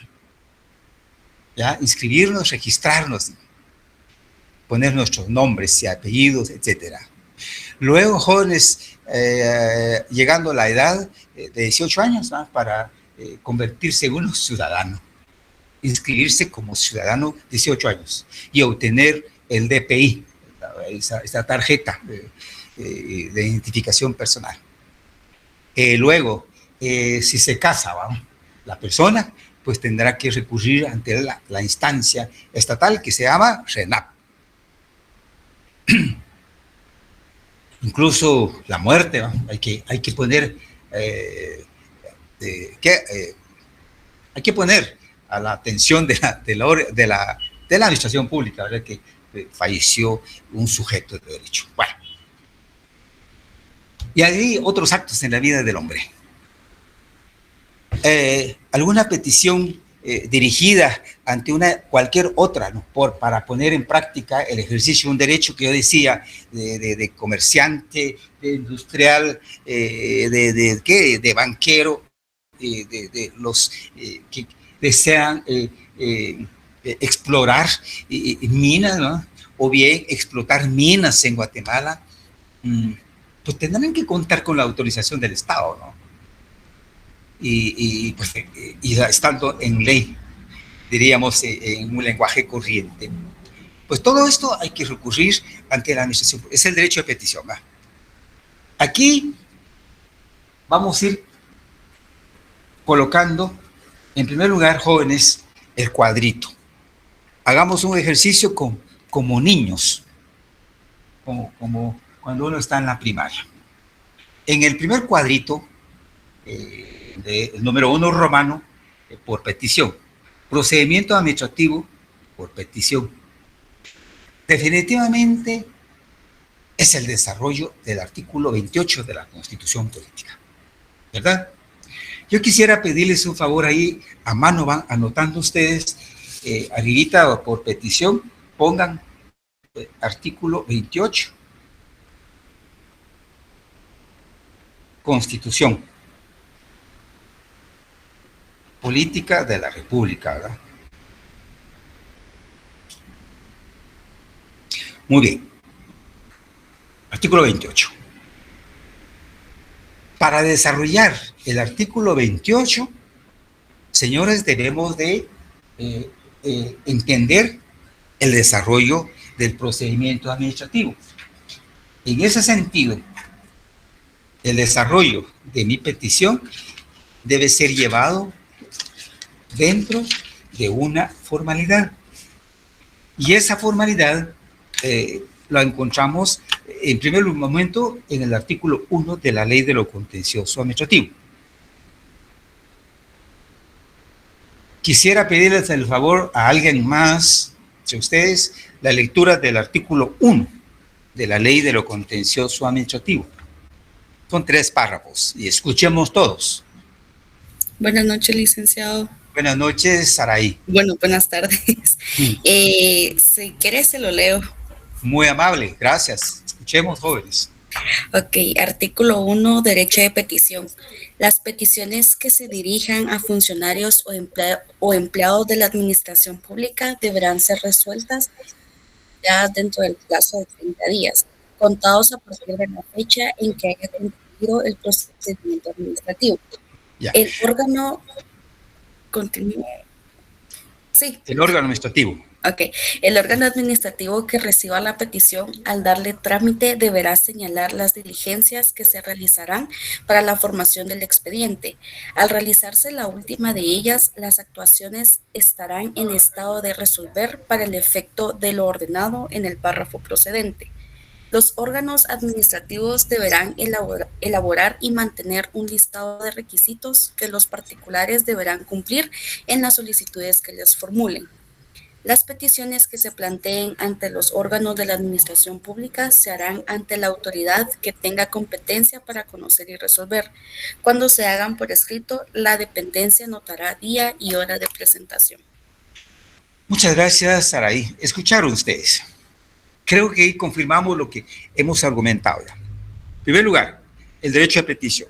S1: ¿ya?, inscribirnos, registrarnos, poner nuestros nombres y apellidos, etcétera. Luego, jóvenes, llegando a la edad de 18 años, ¿no?, para convertirse en un ciudadano, inscribirse como ciudadano 18 años y obtener el DPI, esa tarjeta de identificación personal. Luego, si se casa, ¿va?, la persona, pues tendrá que recurrir ante la instancia estatal que se llama RENAP. Incluso la muerte, ¿no?, hay que poner hay que poner a la atención de la administración pública, ¿verdad?, que falleció un sujeto de derecho. Bueno, y hay otros actos en la vida del hombre. Alguna petición dirigida ante cualquier otra, ¿no?, para poner en práctica el ejercicio de un derecho que yo decía, de comerciante, de industrial, de banquero, de los que desean explorar minas, ¿no?, o bien explotar minas en Guatemala, pues tendrán que contar con la autorización del Estado, ¿no? Y estando en ley, diríamos en un lenguaje corriente, pues todo esto hay que recurrir ante la administración. Es el derecho de petición, ¿va? Aquí vamos a ir colocando, en primer lugar, jóvenes, el cuadrito. Hagamos un ejercicio como niños, como cuando uno está en la primaria. En el primer cuadrito, el número 1 romano, por petición. Procedimiento administrativo por petición. Definitivamente es el desarrollo del artículo 28 de la Constitución Política, ¿verdad? Yo quisiera pedirles un favor ahí, a mano van anotando ustedes, arribita por petición, pongan artículo 28, Constitución Política de la República, ¿verdad? Muy bien. Artículo 28. Para desarrollar el artículo 28, señores, debemos de entender el desarrollo del procedimiento administrativo. En ese sentido, el desarrollo de mi petición debe ser llevado dentro de una formalidad. Y esa formalidad la encontramos en primer momento en el artículo 1 de la Ley de lo Contencioso Administrativo. Quisiera pedirles el favor a alguien más, de ustedes, la lectura del artículo 1 de la Ley de lo Contencioso Administrativo. Son 3 párrafos y escuchemos todos.
S7: Buenas noches, licenciado.
S1: Buenas noches, Saraí.
S7: Bueno, buenas tardes. Si quiere, se lo leo.
S1: Muy amable, gracias. Escuchemos, jóvenes.
S7: Ok, artículo 1, derecho de petición. Las peticiones que se dirijan a funcionarios o empleados de la administración pública deberán ser resueltas ya dentro del plazo de 30 días, contados a partir de la fecha en que haya concluido el procedimiento administrativo.
S1: Ya.
S7: El órgano continúa. Sí.
S1: El órgano administrativo.
S7: Ok. El órgano administrativo que reciba la petición al darle trámite deberá señalar las diligencias que se realizarán para la formación del expediente. Al realizarse la última de ellas, las actuaciones estarán en estado de resolver para el efecto de lo ordenado en el párrafo procedente. Los órganos administrativos deberán elaborar y mantener un listado de requisitos que los particulares deberán cumplir en las solicitudes que les formulen. Las peticiones que se planteen ante los órganos de la administración pública se harán ante la autoridad que tenga competencia para conocer y resolver. Cuando se hagan por escrito, la dependencia anotará día y hora de presentación.
S1: Muchas gracias, Saraí. Escucharon ustedes. Creo que ahí confirmamos lo que hemos argumentado ya. En primer lugar, el derecho de petición.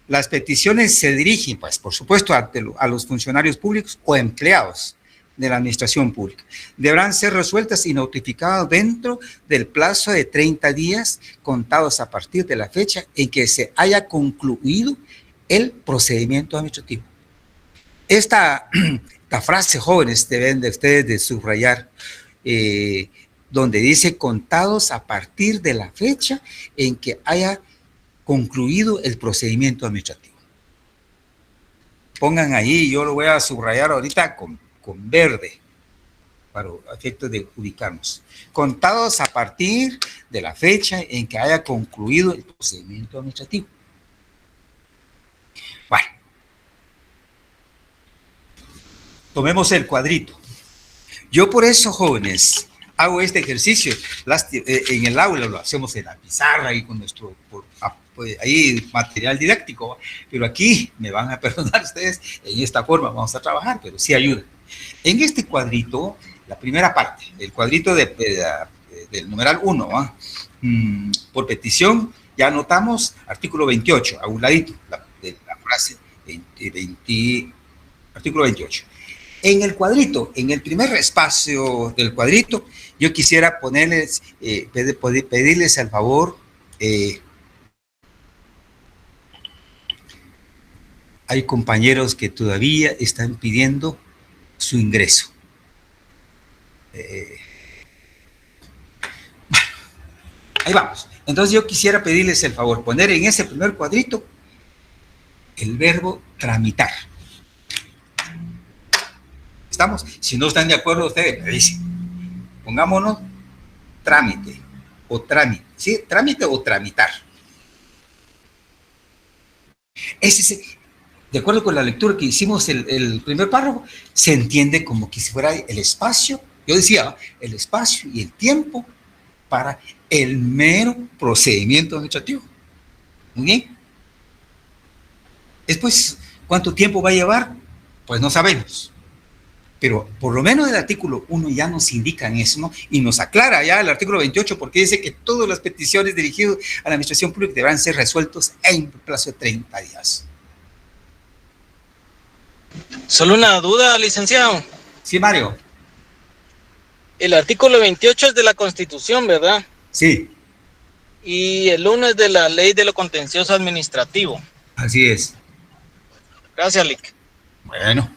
S1: Las peticiones se dirigen, pues, por supuesto, a los funcionarios públicos o empleados de la administración pública. Deberán ser resueltas y notificadas dentro del plazo de 30 días contados a partir de la fecha en que se haya concluido el procedimiento administrativo. Esta frase, jóvenes, deben de ustedes de subrayar, donde dice contados a partir de la fecha en que haya concluido el procedimiento administrativo. Pongan ahí, yo lo voy a subrayar ahorita con verde, para efectos de ubicarnos. Contados a partir de la fecha en que haya concluido el procedimiento administrativo. Bueno, tomemos el cuadrito. Yo por eso, jóvenes, hago este ejercicio. En el aula lo hacemos en la pizarra y con nuestro ahí material didáctico, pero aquí me van a perdonar ustedes, en esta forma vamos a trabajar, pero sí ayuda. En este cuadrito, la primera parte, el cuadrito del numeral 1, por petición, ya anotamos artículo 28, a un ladito, la frase artículo 28. En el cuadrito, en el primer espacio del cuadrito, yo quisiera ponerles, pedirles el favor, hay compañeros que todavía están pidiendo su ingreso. Bueno, ahí vamos. Entonces yo quisiera pedirles el favor, poner en ese primer cuadrito el verbo tramitar. ¿Estamos? Si no están de acuerdo ustedes, me dicen. Pongámonos trámite o trámite. ¿Sí? Trámite o tramitar. De acuerdo con la lectura que hicimos el primer párrafo, se entiende como que si fuera el espacio, yo decía, el espacio y el tiempo para el mero procedimiento administrativo. Muy bien. Después, ¿cuánto tiempo va a llevar? Pues no sabemos. Pero por lo menos el artículo 1 ya nos indica en eso, ¿no? Y nos aclara ya el artículo 28 porque dice que todas las peticiones dirigidas a la administración pública deberán ser resueltos en plazo de 30 días.
S8: Solo una duda, licenciado.
S1: Sí, Mario.
S8: El artículo 28 es de la Constitución, ¿verdad?
S1: Sí.
S8: Y el 1 es de la Ley de lo Contencioso Administrativo.
S1: Así es.
S8: Gracias, Lic.
S1: Bueno.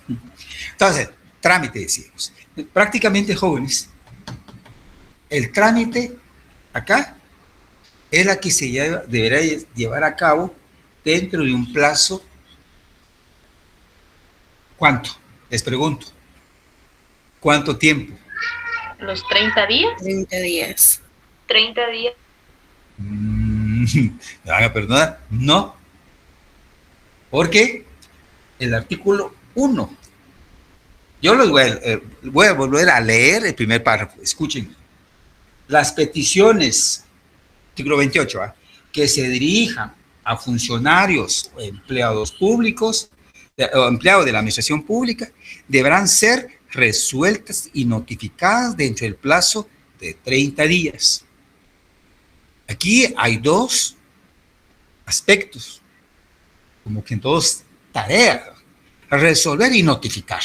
S1: Entonces, trámite, decimos. Prácticamente, jóvenes, el trámite acá es la que se deberá llevar a cabo dentro de un plazo. ¿Cuánto? Les pregunto. ¿Cuánto tiempo?
S2: ¿Los 30 días?
S7: 30 días.
S2: 30 días.
S1: ¿Me van a perdonar? No. Porque el artículo 1. Yo los voy a volver a leer el primer párrafo. Escuchen. Las peticiones, artículo 28, que se dirijan a funcionarios o empleados públicos o empleados de la administración pública deberán ser resueltas y notificadas dentro del plazo de 30 días. Aquí hay dos aspectos, como que dos tareas: resolver y notificar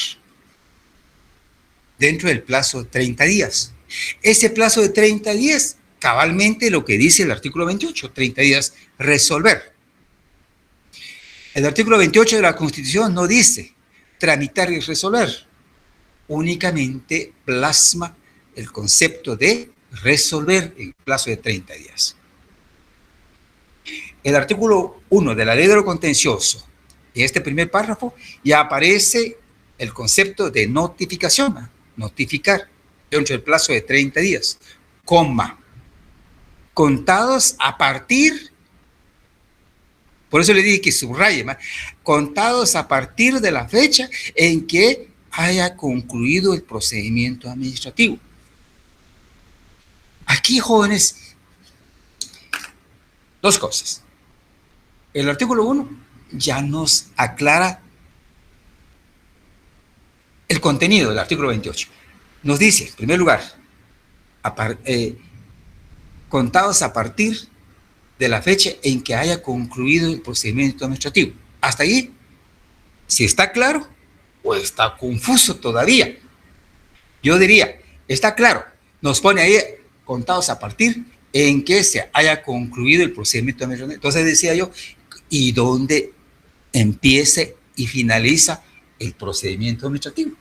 S1: dentro del plazo de 30 días. Ese plazo de 30 días, cabalmente lo que dice el artículo 28, 30 días resolver. El artículo 28 de la Constitución no dice tramitar y resolver, únicamente plasma el concepto de resolver en plazo de 30 días. El artículo 1 de la Ley de lo Contencioso, en este primer párrafo, ya aparece el concepto de notificación, notificar dentro del plazo de 30 días, coma, contados a partir, por eso le dije que subraye, contados a partir de la fecha en que haya concluido el procedimiento administrativo. Aquí, jóvenes, dos cosas. El artículo 1 ya nos aclara el contenido del artículo 28. Nos dice, en primer lugar, contados a partir de la fecha en que haya concluido el procedimiento administrativo. Hasta ahí, si está claro o está confuso todavía. Yo diría, está claro, nos pone ahí contados a partir en que se haya concluido el procedimiento administrativo. Entonces decía yo, ¿y dónde empiece y finaliza el procedimiento administrativo?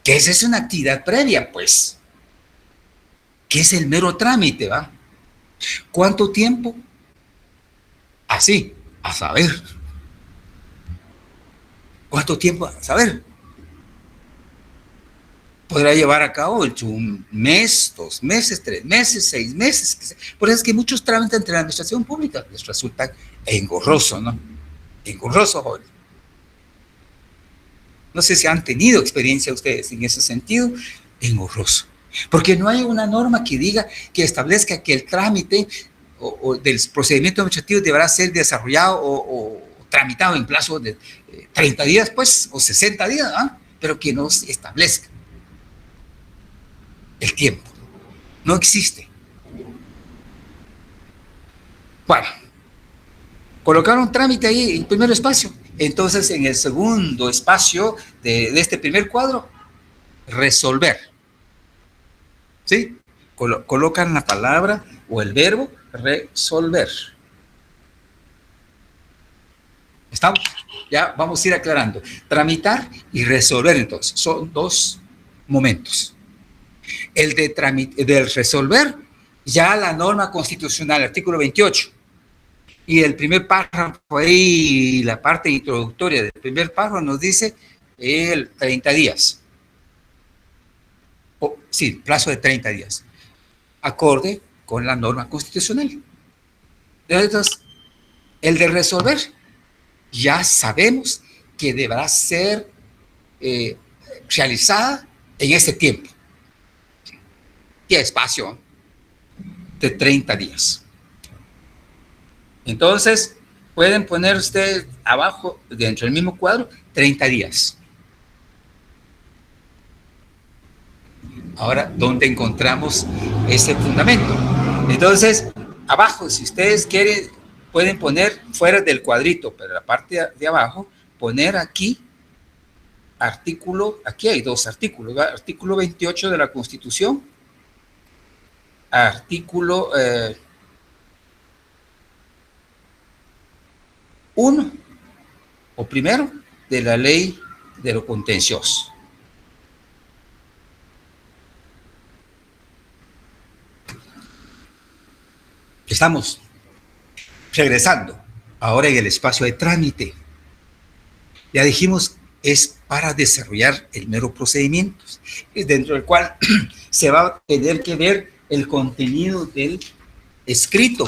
S1: Que esa es una actividad previa, pues, que es el mero trámite, ¿va? ¿Cuánto tiempo? Así, a saber. ¿Cuánto tiempo? A saber. Podrá llevar a cabo un mes, 2 meses, 3 meses, 6 meses. Por eso es que muchos trámites entre la administración pública les resulta engorroso, ¿no? Engorroso, joven. No sé si han tenido experiencia ustedes en ese sentido, engorroso. Porque no hay una norma que diga, que establezca que el trámite o del procedimiento administrativo deberá ser desarrollado o tramitado en plazo de 30 días, pues, o 60 días, ¿ah? Pero que no se establezca el tiempo. No existe. Bueno, colocar un trámite ahí en primer espacio. Entonces, en el segundo espacio de este primer cuadro, resolver. ¿Sí? Colocan la palabra o el verbo resolver. ¿Estamos? Ya vamos a ir aclarando. Tramitar y resolver, entonces. Son dos momentos. El del resolver, ya la norma constitucional, artículo 28, y el primer párrafo ahí, la parte introductoria del primer párrafo nos dice el 30 días. Sí, plazo de 30 días. Acorde con la norma constitucional. Entonces, el de resolver, ya sabemos que deberá ser realizada en ese tiempo. Y espacio de 30 días. Entonces, pueden poner ustedes abajo, dentro del mismo cuadro, 30 días. Ahora, ¿dónde encontramos ese fundamento? Entonces, abajo, si ustedes quieren, pueden poner fuera del cuadrito, pero la parte de abajo, poner aquí, artículo, aquí hay dos artículos, ¿verdad? Artículo 28 de la Constitución, artículo 1, o primero, de la Ley de lo Contencioso. Estamos regresando ahora en el espacio de trámite. Ya dijimos, es para desarrollar el mero procedimiento, dentro del cual se va a tener que ver el contenido del escrito.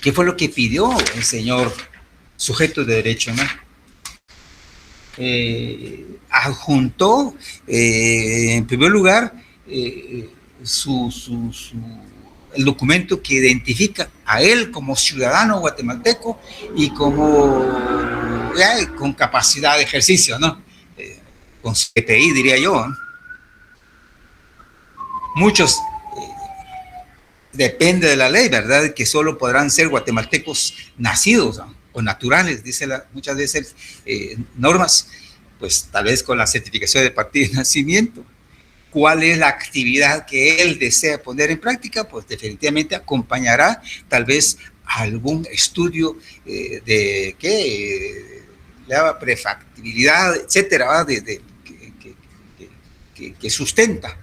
S1: ¿Qué fue lo que pidió el señor sujeto de derecho, no? Adjuntó, en primer lugar, el documento que identifica a él como ciudadano guatemalteco y como con capacidad de ejercicio, ¿no? Con CPI, diría yo, ¿no? Muchos depende de la ley, ¿verdad? Que solo podrán ser guatemaltecos nacidos, ¿no? O naturales, dice muchas veces normas, pues tal vez con la certificación de partida de nacimiento. ¿Cuál es la actividad que él desea poner en práctica? Pues definitivamente acompañará tal vez algún estudio de la prefactibilidad, etcétera, que sustenta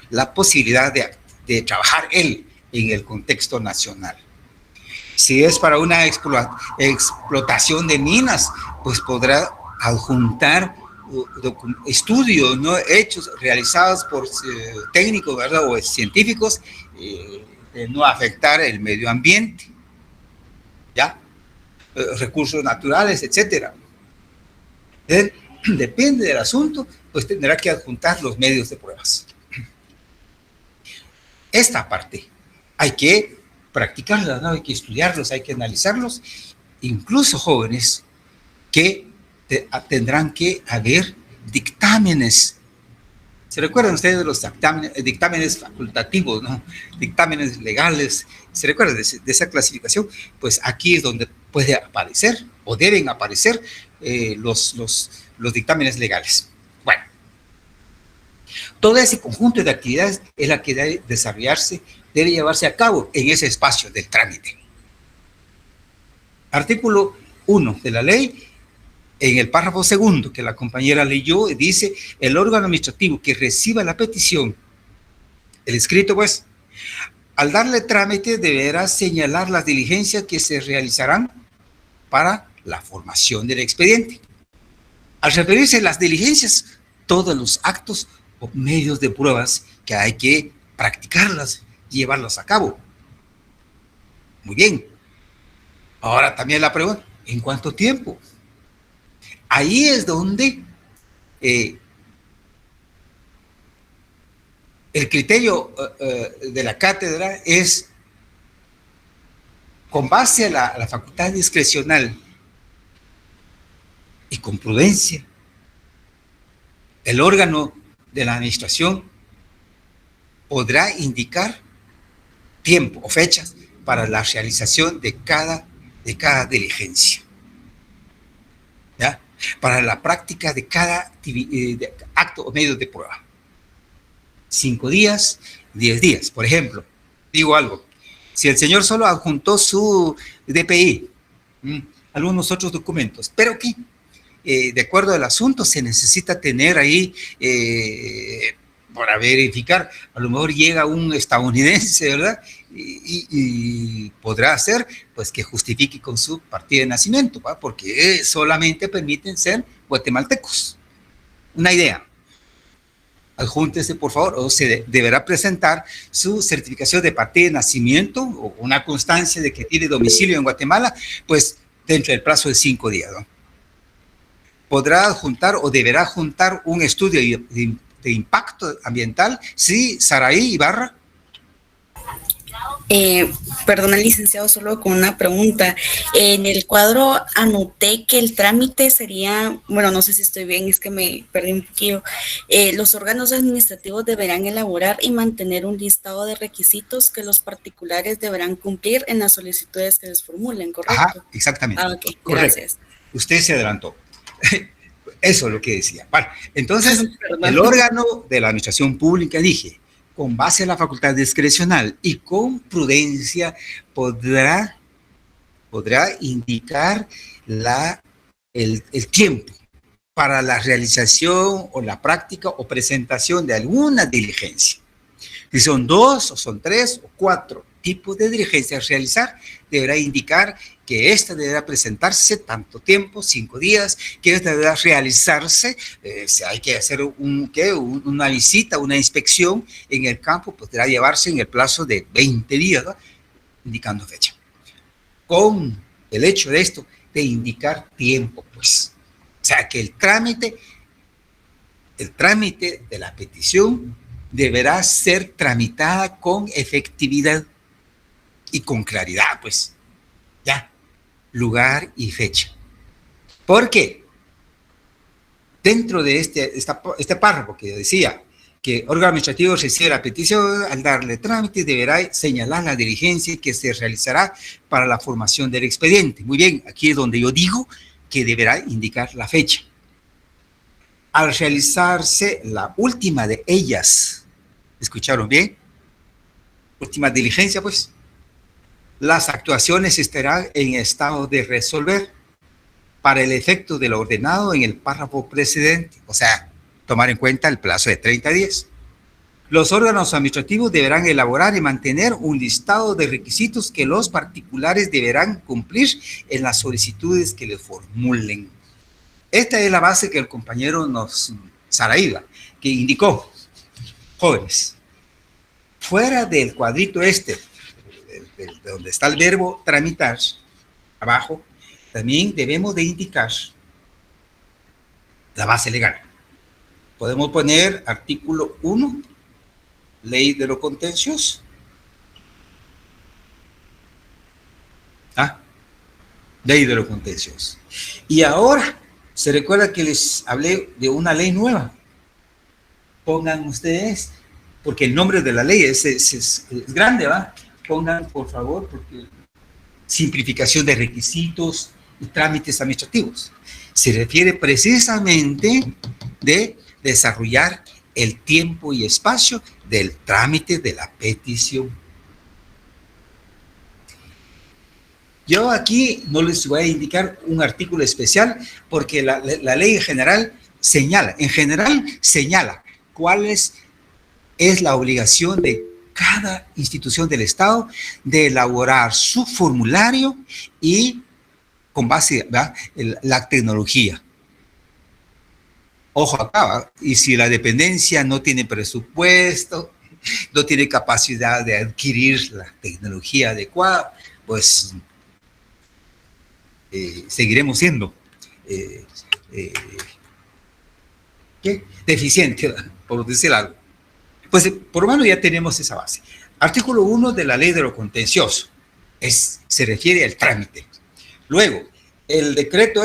S1: la posibilidad de trabajar él en el contexto nacional. Si es para una explotación de minas, pues podrá adjuntar estudios, ¿no?, hechos, realizados por técnicos, ¿verdad?, o científicos, de no afectar el medio ambiente, ¿ya? Recursos naturales, etcétera. Depende del asunto, pues tendrá que adjuntar los medios de pruebas. Esta parte hay que practicarla, ¿no? Hay que estudiarlos, hay que analizarlos, incluso jóvenes que tendrán que haber dictámenes. ¿Se recuerdan ustedes de los dictámenes facultativos, ¿no? Dictámenes legales. ¿Se recuerdan de esa clasificación? Pues aquí es donde puede aparecer o deben aparecer los dictámenes legales. Bueno, todo ese conjunto de actividades es la que debe desarrollarse, debe llevarse a cabo en ese espacio del trámite. Artículo 1 de la ley, en el párrafo segundo que la compañera leyó, dice: el órgano administrativo que reciba la petición, el escrito, pues, al darle trámite deberá señalar las diligencias que se realizarán para la formación del expediente. Al referirse a las diligencias, todos los actos o medios de pruebas que hay que practicarlas y llevarlas a cabo. Muy bien. Ahora también la pregunta: ¿en cuánto tiempo? Ahí es donde el criterio de la cátedra es, con base a la facultad discrecional y con prudencia, el órgano de la administración podrá indicar tiempo o fechas para la realización de cada diligencia, ¿ya?, para la práctica de cada acto o medio de prueba. 5 días, 10 días. Por ejemplo, digo algo: si el señor solo adjuntó su DPI, algunos otros documentos, pero que de acuerdo al asunto se necesita tener ahí para verificar, a lo mejor llega un estadounidense, ¿verdad?, y podrá hacer, pues, que justifique con su partida de nacimiento, ¿va?, porque solamente permiten ser guatemaltecos. Una idea: adjúntese, por favor, o se deberá presentar su certificación de partida de nacimiento o una constancia de que tiene domicilio en Guatemala, pues, dentro del plazo de 5 días, ¿no? Podrá adjuntar o deberá adjuntar un estudio de impacto ambiental. Sí, Saraí Ibarra.
S7: Perdón, licenciado, solo con una pregunta. En el cuadro anoté que el trámite sería, bueno, no sé si estoy bien, es que me perdí un poquillo. Los órganos administrativos deberán elaborar y mantener un listado de requisitos que los particulares deberán cumplir en las solicitudes que les formulen, ¿correcto?
S1: Ajá, exactamente.
S7: Ah, ok,
S1: correcto.
S7: Gracias.
S1: Usted se adelantó. Eso es lo que decía. Bueno, entonces, el órgano de la administración pública, dije, con base a la facultad discrecional y con prudencia, podrá indicar el tiempo para la realización o la práctica o presentación de alguna diligencia. Si son 2 o son 3 o 4 tipos de diligencias a realizar, deberá indicar que esta deberá presentarse tanto tiempo, 5 días, que esta deberá realizarse, si hay que hacer una visita, una inspección en el campo, podrá llevarse en el plazo de 20 días, ¿no?, indicando fecha. Con el hecho de esto, de indicar tiempo, pues. O sea, que el trámite de la petición deberá ser tramitada con efectividad y con claridad, pues. Ya. Lugar y fecha. ¿Por qué? Dentro de este párrafo que decía que órgano administrativo recibe la petición, al darle trámite deberá señalar la diligencia que se realizará para la formación del expediente. Muy bien, aquí es donde yo digo que deberá indicar la fecha. Al realizarse la última de ellas, ¿escucharon bien? Última diligencia, pues. Las actuaciones estarán en estado de resolver para el efecto de lo ordenado en el párrafo precedente, o sea, tomar en cuenta el plazo de 30 días. Los órganos administrativos deberán elaborar y mantener un listado de requisitos que los particulares deberán cumplir en las solicitudes que les formulen. Esta es la base que el compañero Saraiva, que indicó. Jóvenes, fuera del cuadrito de donde está el verbo tramitar, abajo, también debemos de indicar la base legal. Podemos poner artículo 1, ley de lo contencioso. Ley de lo contencioso. Y ahora, se recuerda que les hablé de una ley nueva. Pongan ustedes, porque el nombre de la ley es grande, ¿va? Pongan, por favor, porque simplificación de requisitos y trámites administrativos. Se refiere precisamente de desarrollar el tiempo y espacio del trámite de la petición. Yo aquí no les voy a indicar un artículo especial porque la ley en general señala cuál es la obligación de cada institución del Estado de elaborar su formulario y con base en la tecnología. Ojo acá, ¿va? Y si la dependencia no tiene presupuesto, no tiene capacidad de adquirir la tecnología adecuada, pues seguiremos siendo deficientes, por decir algo. Pues por lo menos ya tenemos esa base. Artículo 1 de la ley de lo contencioso se refiere al trámite. Luego, el decreto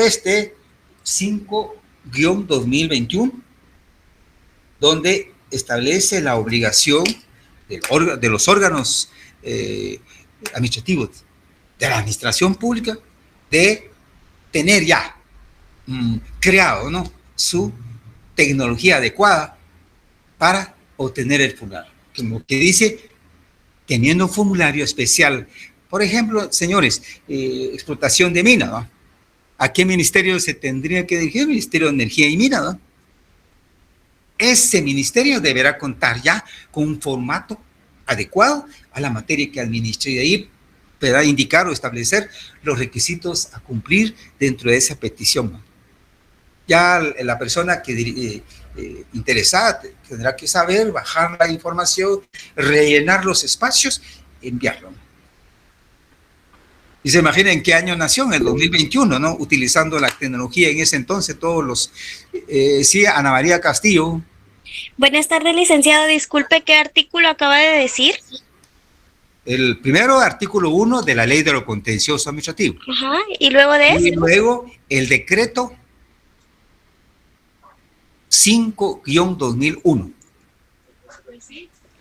S1: 5-2021, donde establece la obligación de los órganos administrativos de la administración pública de tener ya creado, ¿no?, su tecnología adecuada para obtener el formulario. Como que dice, teniendo un formulario especial. Por ejemplo, señores, explotación de mina, ¿no? ¿A qué ministerio se tendría que dirigir? El Ministerio de Energía y Minas, ¿no? Ese ministerio deberá contar ya con un formato adecuado a la materia que administra y de ahí podrá indicar o establecer los requisitos a cumplir dentro de esa petición, ¿no? Ya la persona que interesada tendrá que saber, bajar la información, rellenar los espacios, enviarlo. Y se imagina en qué año nació, en el 2021, ¿no? Utilizando la tecnología en ese entonces, todos los... sí, Ana María Castillo.
S9: Buenas tardes, licenciado. Disculpe, ¿qué artículo acaba de decir?
S1: El primero, artículo 1 de la Ley de lo Contencioso Administrativo.
S9: Ajá, y luego de eso.
S1: Y luego, el decreto 5-2001.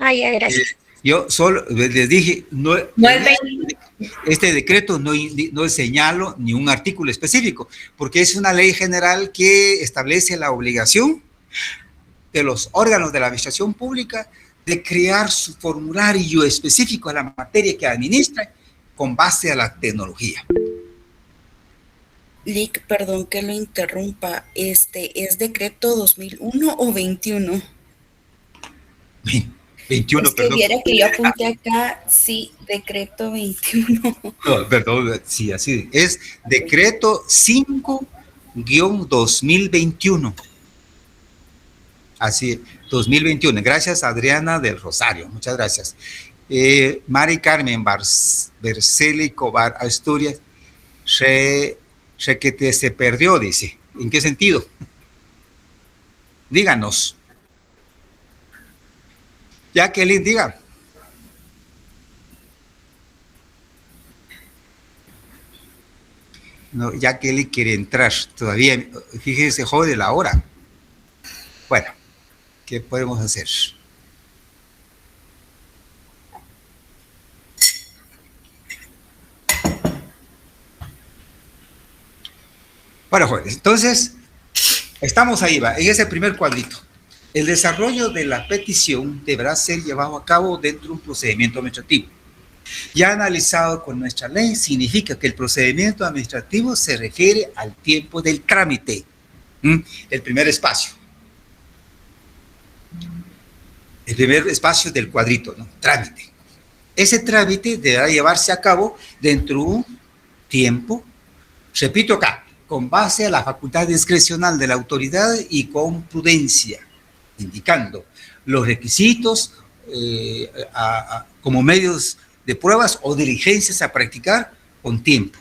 S9: Ah, ya, gracias.
S1: Yo solo les dije, este decreto no señalo ni un artículo específico, porque es una ley general que establece la obligación de los órganos de la administración pública de crear su formulario específico a la materia que administra con base a la tecnología.
S7: Lic, perdón que lo interrumpa, ¿es decreto 2001 o 21?
S1: 21,
S7: es que
S1: perdón.
S7: viera que yo apunté acá, sí, decreto 21.
S1: No, perdón, sí, así es, decreto 5-2021. Así, 2021. Gracias, Adriana del Rosario, muchas gracias. Mari Carmen Berceli Cobar, Asturias, que se perdió, dice. ¿En qué sentido? Díganos. Jacqueline, diga. No, Jacqueline quiere entrar todavía. Fíjese, jode la hora. Bueno, ¿Qué podemos hacer? Bueno, jóvenes, entonces, estamos ahí, va, en ese primer cuadrito. El desarrollo de la petición deberá ser llevado a cabo dentro de un procedimiento administrativo. Ya analizado con nuestra ley, significa que el procedimiento administrativo se refiere al tiempo del trámite. El primer espacio. El primer espacio del cuadrito, ¿no? Trámite. Ese trámite deberá llevarse a cabo dentro de un tiempo, repito acá, con base a la facultad discrecional de la autoridad y con prudencia, indicando los requisitos como medios de pruebas o diligencias a practicar con tiempo,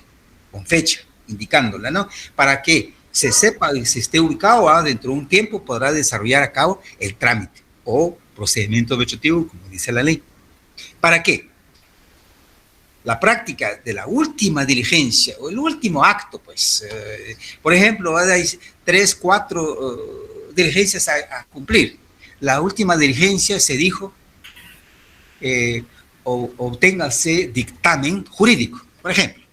S1: con fecha, indicándola, ¿no? Para que se sepa y se esté ubicado dentro de un tiempo, podrá desarrollar a cabo el trámite o procedimiento administrativo, como dice la ley. ¿Para qué? La práctica de la última diligencia o el último acto, pues, por ejemplo, hay 3, 4 diligencias a cumplir. La última diligencia se dijo, obténgase dictamen jurídico, por ejemplo.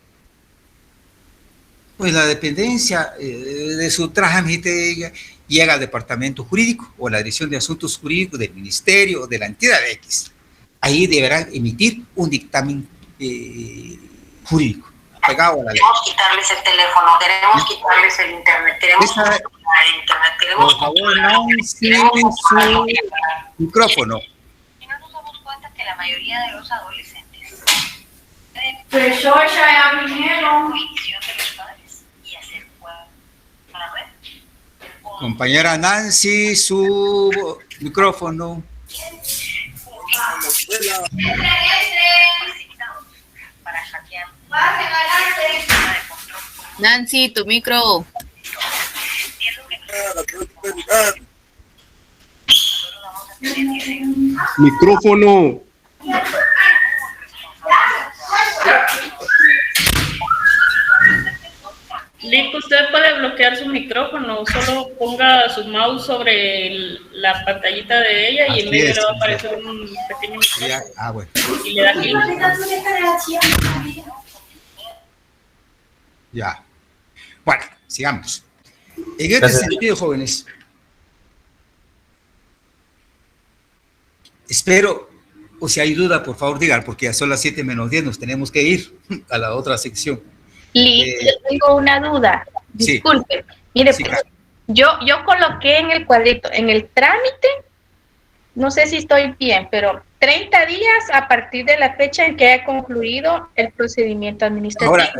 S1: Pues la dependencia de su trámite llega al departamento jurídico o a la dirección de asuntos jurídicos del ministerio o de la entidad X. Ahí deberán emitir un dictamen jurídico, pegado a la ley.
S10: Queremos quitarles el teléfono, queremos quitarles el internet, queremos quitarles el internet, queremos...
S1: Por favor, no su micrófono.
S10: Y no nos damos cuenta que la mayoría de los adolescentes
S11: Pero yo ya vinieron.
S10: prohibición de los padres y hacer juego a la red.
S1: Compañera Nancy, su micrófono.
S10: Para hackear.
S3: Nancy, tu micro.
S5: Micrófono.
S2: Lick, usted puede bloquear su micrófono, solo ponga su mouse sobre la pantallita de ella y en medio le va a aparecer un pequeño micrófono.
S1: Bueno.
S2: Y le da clic.
S1: Ya. Bueno, sigamos. En este sentido, jóvenes, espero, o si hay duda, por favor digan, porque ya son las 7:10, nos tenemos que ir a la otra sección.
S2: Lick, yo tengo una duda. Disculpe. Sí. Mire, sí, claro. yo coloqué en el cuadrito, en el trámite, no sé si estoy bien, pero 30 días a partir de la fecha en que haya concluido el procedimiento administrativo.
S1: Ahora,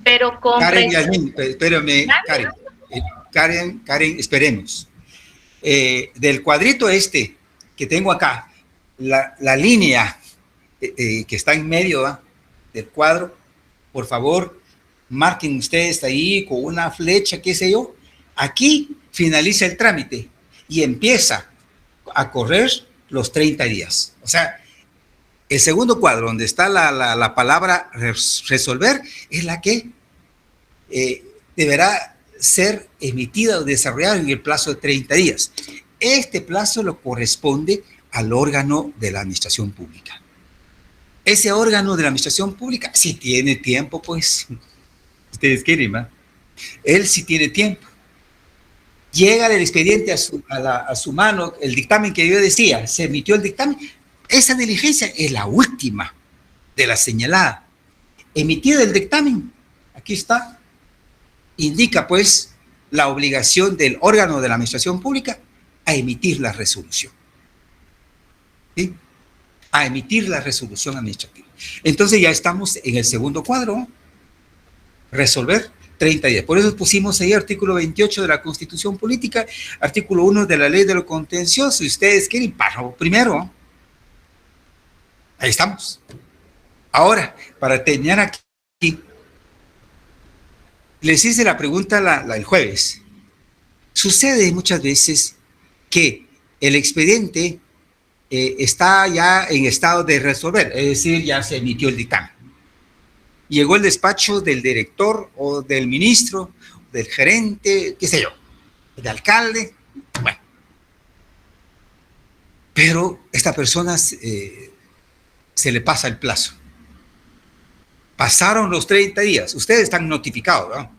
S2: pero con
S1: Karen, Yasmin, espérame, Karen, esperemos. Del cuadrito que tengo acá, la línea que está en medio del cuadro, por favor, marquen ustedes ahí con una flecha, qué sé yo. Aquí finaliza el trámite y empieza a correr los 30 días. O sea, el segundo cuadro, donde está la palabra resolver, es la que deberá ser emitida o desarrollada en el plazo de 30 días. Este plazo lo corresponde al órgano de la administración pública. Ese órgano de la administración pública, si tiene tiempo, pues, ustedes quieren, ¿va? Él sí tiene tiempo. Llega el expediente a su mano, el dictamen que yo decía, se emitió el dictamen. Esa diligencia es la última de la señalada. Emitido el dictamen, aquí está, indica pues la obligación del órgano de la administración pública a emitir la resolución. ¿Sí? A emitir la resolución administrativa. Entonces ya estamos en el segundo cuadro, resolver 30 días. Por eso pusimos ahí artículo 28 de la Constitución Política, artículo 1 de la Ley de lo Contencioso. Si ustedes quieren, párrafo primero. Ahí estamos. Ahora, para terminar aquí, les hice la pregunta el jueves. Sucede muchas veces que el expediente está ya en estado de resolver, es decir, ya se emitió el dictamen. Llegó el despacho del director o del ministro, del gerente, qué sé yo, del alcalde. Bueno, pero esta persona se le pasa el plazo. Pasaron los 30 días, ustedes están notificados, ¿no?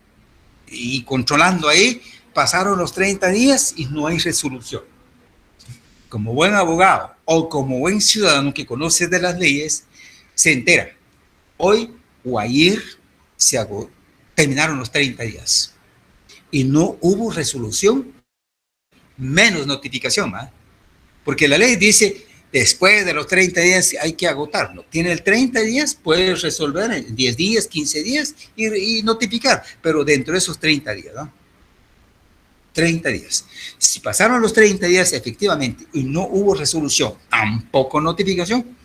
S1: Y controlando ahí, pasaron los 30 días y no hay resolución. Como buen abogado o como buen ciudadano que conoce de las leyes, se entera. Hoy o ayer terminaron los 30 días y no hubo resolución, menos notificación, ¿eh? Porque la ley dice, después de los 30 días hay que agotarlo. Tiene el 30 días, puede resolver en 10 días, 15 días y notificar, pero dentro de esos 30 días, ¿no? 30 días. Si pasaron los 30 días efectivamente y no hubo resolución, tampoco notificación,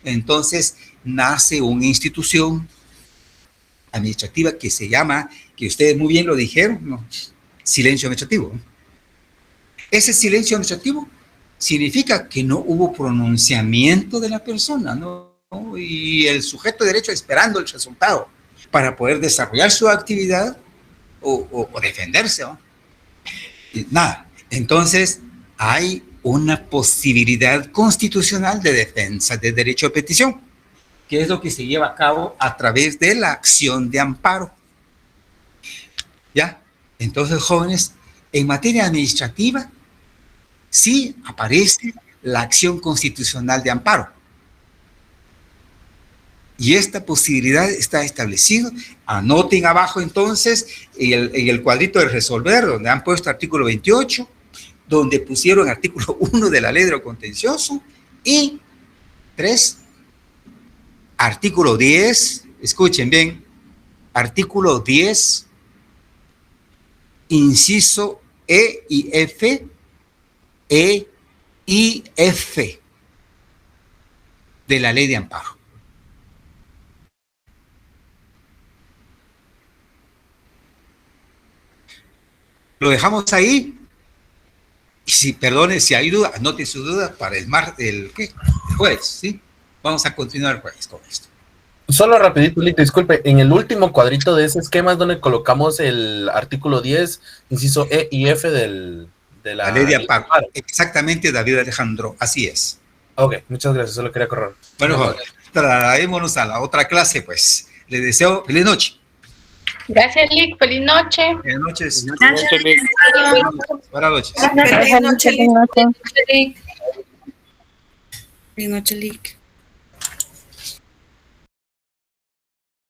S1: entonces nace una institución administrativa que se llama, que ustedes muy bien lo dijeron, ¿no? Silencio administrativo. Ese silencio administrativo significa que no hubo pronunciamiento de la persona, ¿no? Y el sujeto de derecho esperando el resultado para poder desarrollar su actividad o defenderse, ¿no? Nada. Entonces, hay una posibilidad constitucional de defensa de derecho a petición, que es lo que se lleva a cabo a través de la acción de amparo. ¿Ya? Entonces, jóvenes, en materia administrativa, sí aparece la acción constitucional de amparo. Y esta posibilidad está establecida. Anoten abajo entonces en el cuadrito de resolver, donde han puesto artículo 28, donde pusieron artículo 1 de la ley de lo contencioso, y 3, artículo 10, escuchen bien, artículo 10, inciso E y F, E y F de la ley de amparo. Lo dejamos ahí. Y si, perdone, si hay duda, anote su duda para el jueves, ¿sí? Vamos a continuar pues, con esto.
S4: Solo rapidito, Lito, disculpe, en el último cuadrito de ese esquema es donde colocamos el artículo 10, inciso E y F de la
S1: ley de amparo. Exactamente, David Alejandro, así es.
S4: Ok, muchas gracias, solo quería correr.
S1: Bueno, trasladémonos a la otra clase, pues. Les deseo feliz noche.
S2: Gracias, Lick. Feliz noche.
S1: Buenas noches.
S2: Buenas noches, Lick.
S1: Buenas noches.
S7: Buenas noches, Lick. Buenas noches, Lick.